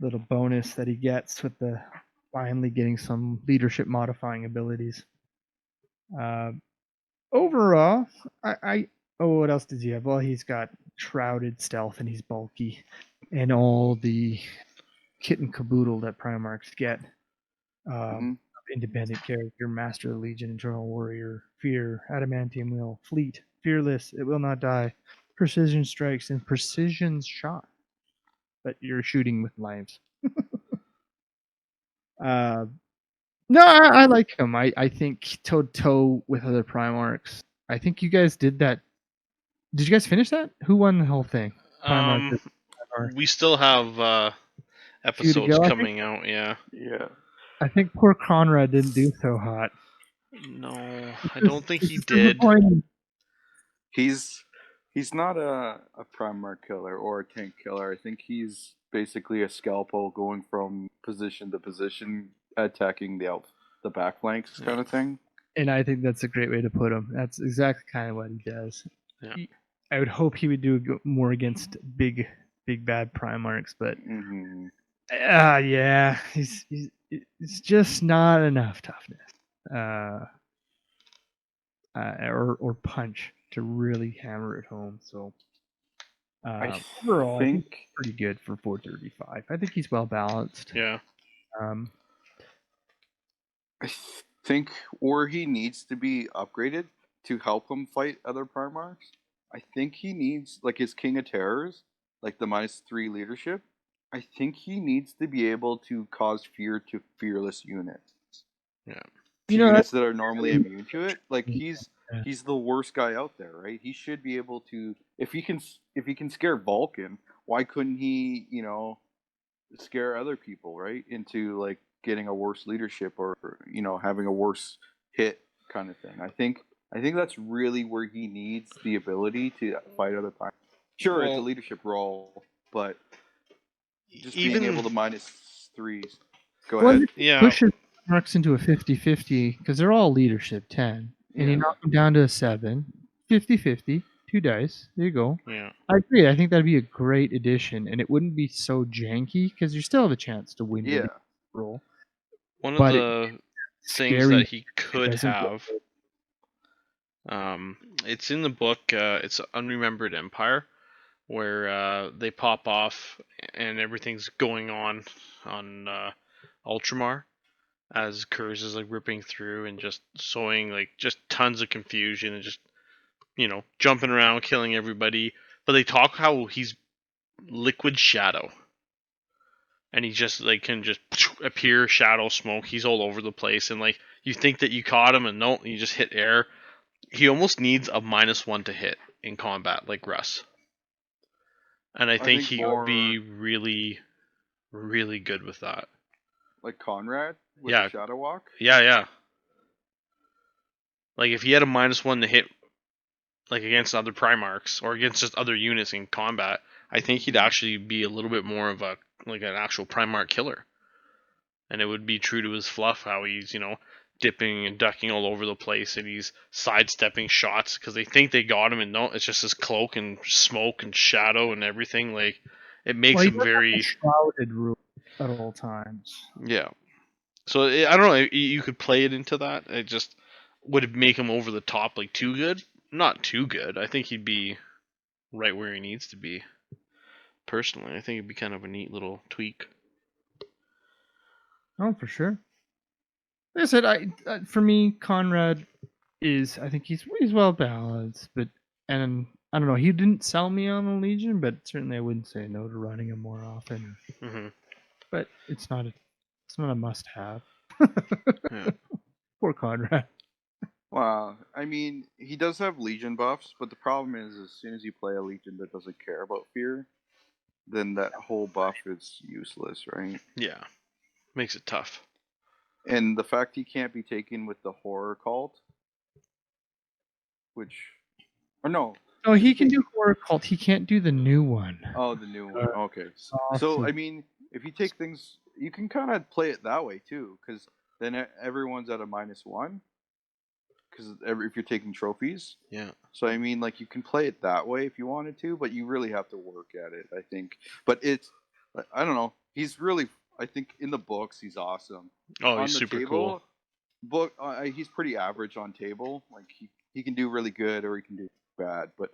little bonus that he gets with the finally getting some leadership modifying abilities. Overall, what else does he have? Well, he's got shrouded stealth and he's bulky, and all the kit and caboodle that Primarchs get. Independent character, Master of the Legion, Internal Warrior, Fear, Adamantium Will, Fleet, Fearless, It Will Not Die, Precision Strikes, and Precision Shot. But you're shooting with knives. No, I like him. I think toe-to-toe with other Primarchs. I think you guys did that. Did you guys finish that? Who won the whole thing? We still have episodes I coming out. Yeah. Yeah. I think poor Konrad didn't do so hot. No, I don't think he It's did. disappointing. He's not a Primarch killer or a tank killer. I think he's basically a scalpel going from position to position, attacking the back flanks kind of thing. And I think that's a great way to put him. That's exactly kind of what he does. Yeah. I would hope he would do more against big bad Primarchs, but Mm-hmm. yeah, it's just not enough toughness or punch to really hammer it home. So overall, I think think pretty good for 435. I think he's well balanced. Yeah. I think where he needs to be upgraded to help him fight other Primarchs, I think he needs, like his King of Terrors, like the -3 leadership, I think he needs to be able to cause fear to fearless units. Yeah. To units that are normally immune to it. Like he's the worst guy out there, right? He should be able to, if he can scare Vulcan, why couldn't he, scare other people, right? Into like getting a worse leadership or having a worse hit kind of thing. I think that's really where he needs the ability to fight other Primarchs. Sure, it's a leadership role, but just being able to -3s. Go ahead. Yeah. Pushes Primarchs into a 50-50 because they're all leadership 10, and you knock them down to a 7, 50-50, 2 dice. There you go. Yeah. I agree. I think that'd be a great addition, and it wouldn't be so janky because you still have a chance to win the roll. One of the things that he could have, it's in the book. It's Unremembered Empire, where they pop off and everything's going on Ultramar, as Curze is like ripping through and just sowing like just tons of confusion and just jumping around, killing everybody. But they talk how he's liquid shadow, and he just like can just appear, shadow, smoke. He's all over the place, and like you think that you caught him, and no, you just hit air. He almost needs a -1 to hit in combat, like Russ. And I think he would be really, really good with that. Like Konrad with the Shadow Walk? Yeah. Like if he had a -1 to hit like against other Primarchs or against just other units in combat, I think he'd actually be a little bit more of an actual Primarch killer. And it would be true to his fluff how he's, dipping and ducking all over the place, and he's sidestepping shots because they think they got him, and no, it's just his cloak and smoke and shadow and everything. Like it makes him very shrouded rule at all times. Yeah. So I don't know. You could play it into that. It just would make him over the top, like too good. Not too good. I think he'd be right where he needs to be. Personally, I think it'd be kind of a neat little tweak. Oh, for sure. Like I said, for me, Konrad is. I think he's well balanced, and I don't know. He didn't sell me on the Legion, but certainly I wouldn't say no to running him more often. Mm-hmm. But it's not a must-have. Yeah. Poor Konrad. Wow, I mean, he does have Legion buffs, but the problem is, as soon as you play a Legion that doesn't care about fear, then that whole buff is useless, right? Yeah, makes it tough. And the fact he can't be taken with the horror cult, no, he can do horror cult. He can't do the new one. Oh, the new one. Okay. So I mean, if you take things, you can kind of play it that way too, because then everyone's at a -1. Because if you're taking trophies. Yeah. So I mean, like you can play it that way if you wanted to, but you really have to work at it, I think. But I don't know. He's really, I think in the books he's awesome. Oh, he's super cool. He's pretty average on table. Like he can do really good or he can do bad, but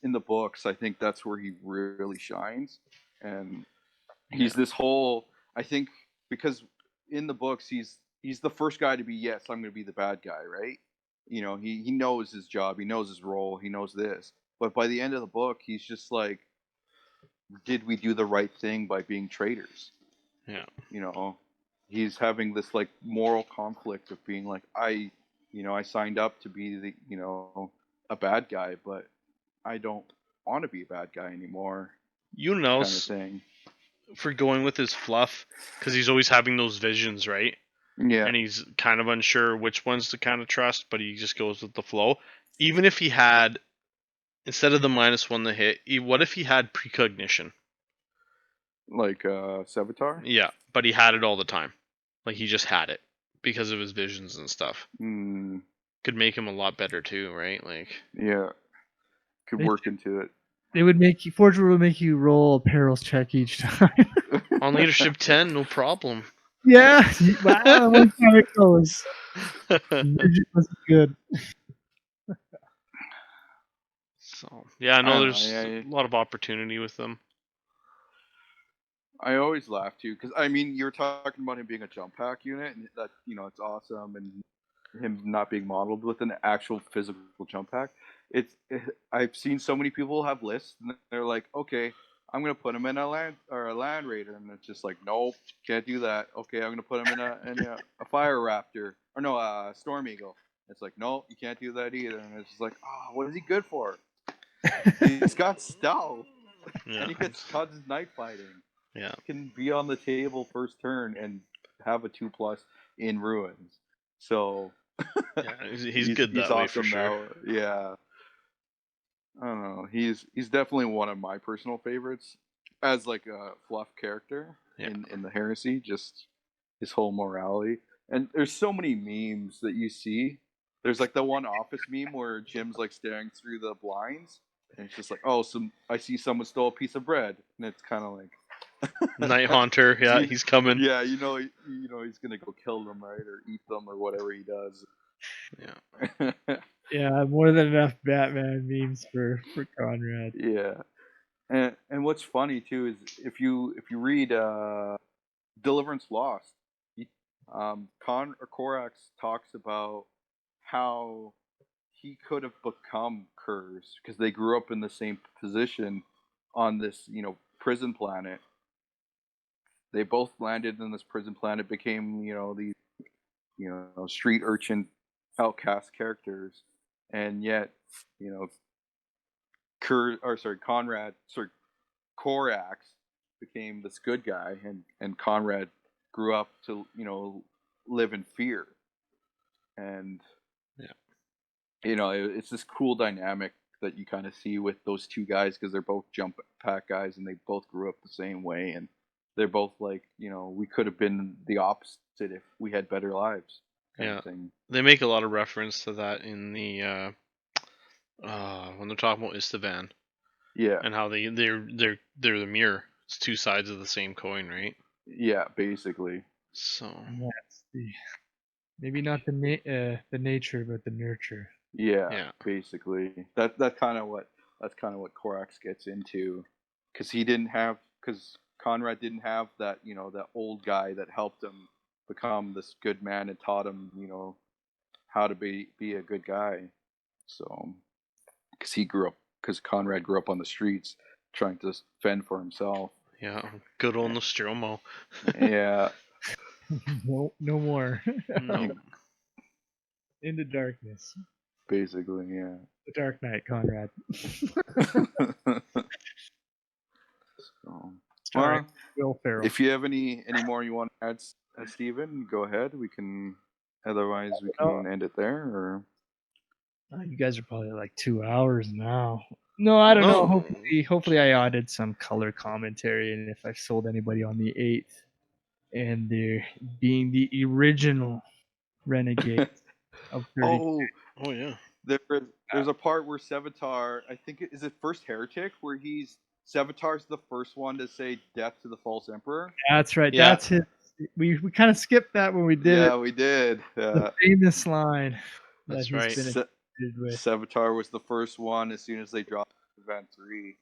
in the books I think that's where he really shines, and he's this whole. I think because in the books he's the first guy to be I'm going to be the bad guy, right? He knows his job, he knows his role, he knows this. But by the end of the book, he's just like, did we do the right thing by being traitors? Yeah. He's having this like moral conflict of being like, I signed up to be the, a bad guy, but I don't want to be a bad guy anymore. Kind of thing. for going with his fluff, because he's always having those visions, right? Yeah. And he's kind of unsure which ones to kind of trust, but he just goes with the flow. Even if he had, instead of the -1 to hit, what if he had precognition? Like Sevitar? Yeah, but he had it all the time. Like he just had it because of his visions and stuff. Mm, Could make him a lot better too, right? Like yeah. Could They- work into it. They would make you, Forge would make you roll a perils check each time. on leadership 10, no problem. Yeah. Wow. One time it goes. Midget was good. So yeah, I know don't there's know, a lot of opportunity with them. I always laugh too, because I mean, you were talking about him being a jump pack unit, and that it's awesome, and him not being modeled with an actual physical jump pack. I've seen so many people have lists, and they're like, okay, I'm gonna put him in a land raider, and it's just like, nope, can't do that. Okay, I'm gonna put him in a fire raptor, or no, a storm eagle. It's like, no, you can't do that either, and it's just like, oh, what is he good for? He's got stealth, Yeah, and he gets tons of night fighting. yeah. Can be on the table first turn and have a 2+ in ruins. So Yeah, he's good that way for sure. now. Yeah. I don't know. He's definitely one of my personal favorites as like a fluff character in the Heresy, just his whole morality. And there's so many memes that you see. There's like the one office meme where Jim's like staring through the blinds and it's just like, oh, I see someone stole a piece of bread, and it's kind of like Night Haunter, yeah, he's coming. Yeah, he's gonna go kill them, right, or eat them, or whatever he does. Yeah. Yeah, more than enough Batman memes for Konrad. Yeah, and what's funny too is if you read Deliverance Lost, Korax talks about how he could have become Curze because they grew up in the same position on this prison planet. They both landed in this prison planet, became these street urchin outcast characters, and yet Korax became this good guy, and Konrad grew up to live in fear, and it's this cool dynamic that you kind of see with those two guys because they're both jump pack guys and they both grew up the same way, and they're both like, we could have been the opposite if we had better lives. Kind of thing. They make a lot of reference to that in the when they're talking about Istvan. Yeah. And how they're the mirror. It's two sides of the same coin, right? Yeah, basically. So that's maybe not the nature, but the nurture. Yeah. Basically. That's kind of what Korax gets into, because Konrad didn't have that that old guy that helped him become this good man and taught him how to be a good guy. So because Konrad grew up on the streets trying to fend for himself. Yeah, good old Nostromo. Yeah. No more. No. Into darkness. Basically, yeah. The Dark Knight, Konrad. Well, Will Ferrell. if you have any more you want to add, Steven, go ahead. Otherwise we can end it there. Or you guys are probably like 2 hours now. No, I don't know. Hopefully I added some color commentary, and if I've sold anybody on the 8th, and they're being the original renegade of 30. Oh yeah. There's a part where Sevitar, I think is it First Heretic, where Sevitar's the first one to say death to the false emperor. That's right. Yeah. That's his. We kind of skipped that when we did it. Yeah, we did. The famous line. That's right. Sevitar was the first one as soon as they dropped Event 3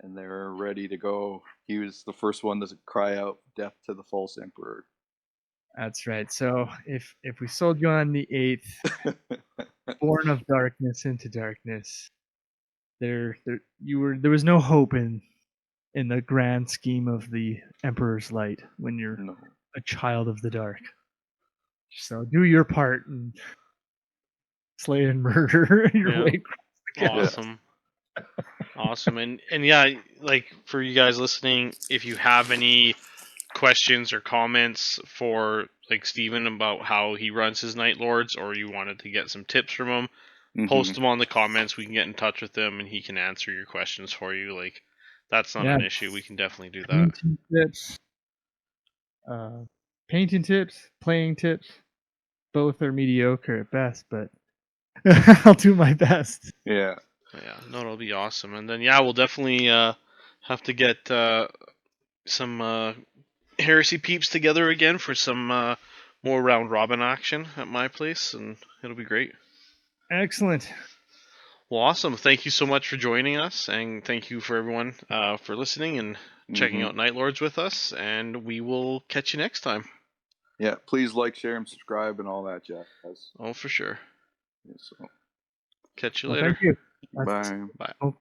and they were ready to go. He was the first one to cry out death to the false emperor. That's right. So if we sold you on the 8th, born of darkness into darkness, there was no hope in the grand scheme of the Emperor's Light when you're a child of the dark. So do your part and slay and murder your way across the Awesome. Awesome. And yeah, like for you guys listening, if you have any questions or comments for like Steven about how he runs his Night Lords, or you wanted to get some tips from him, post them on the comments. We can get in touch with him and he can answer your questions for you. Like, that's not Yeah. an issue. We can definitely do that. Painting tips, playing tips. Both are mediocre at best, but I'll do my best. Yeah. Yeah, no, it'll be awesome. And then yeah, we'll definitely have to get some Heresy peeps together again for some more round robin action at my place, and it'll be great. Excellent. Well, awesome. Thank you so much for joining us, and thank you for everyone for listening and checking out Night Lords with us, and we will catch you next time. Yeah, please like, share, and subscribe and all that jazz. Oh, for sure. Yeah, so. Catch you later. Thank you. Bye. Bye. Oh.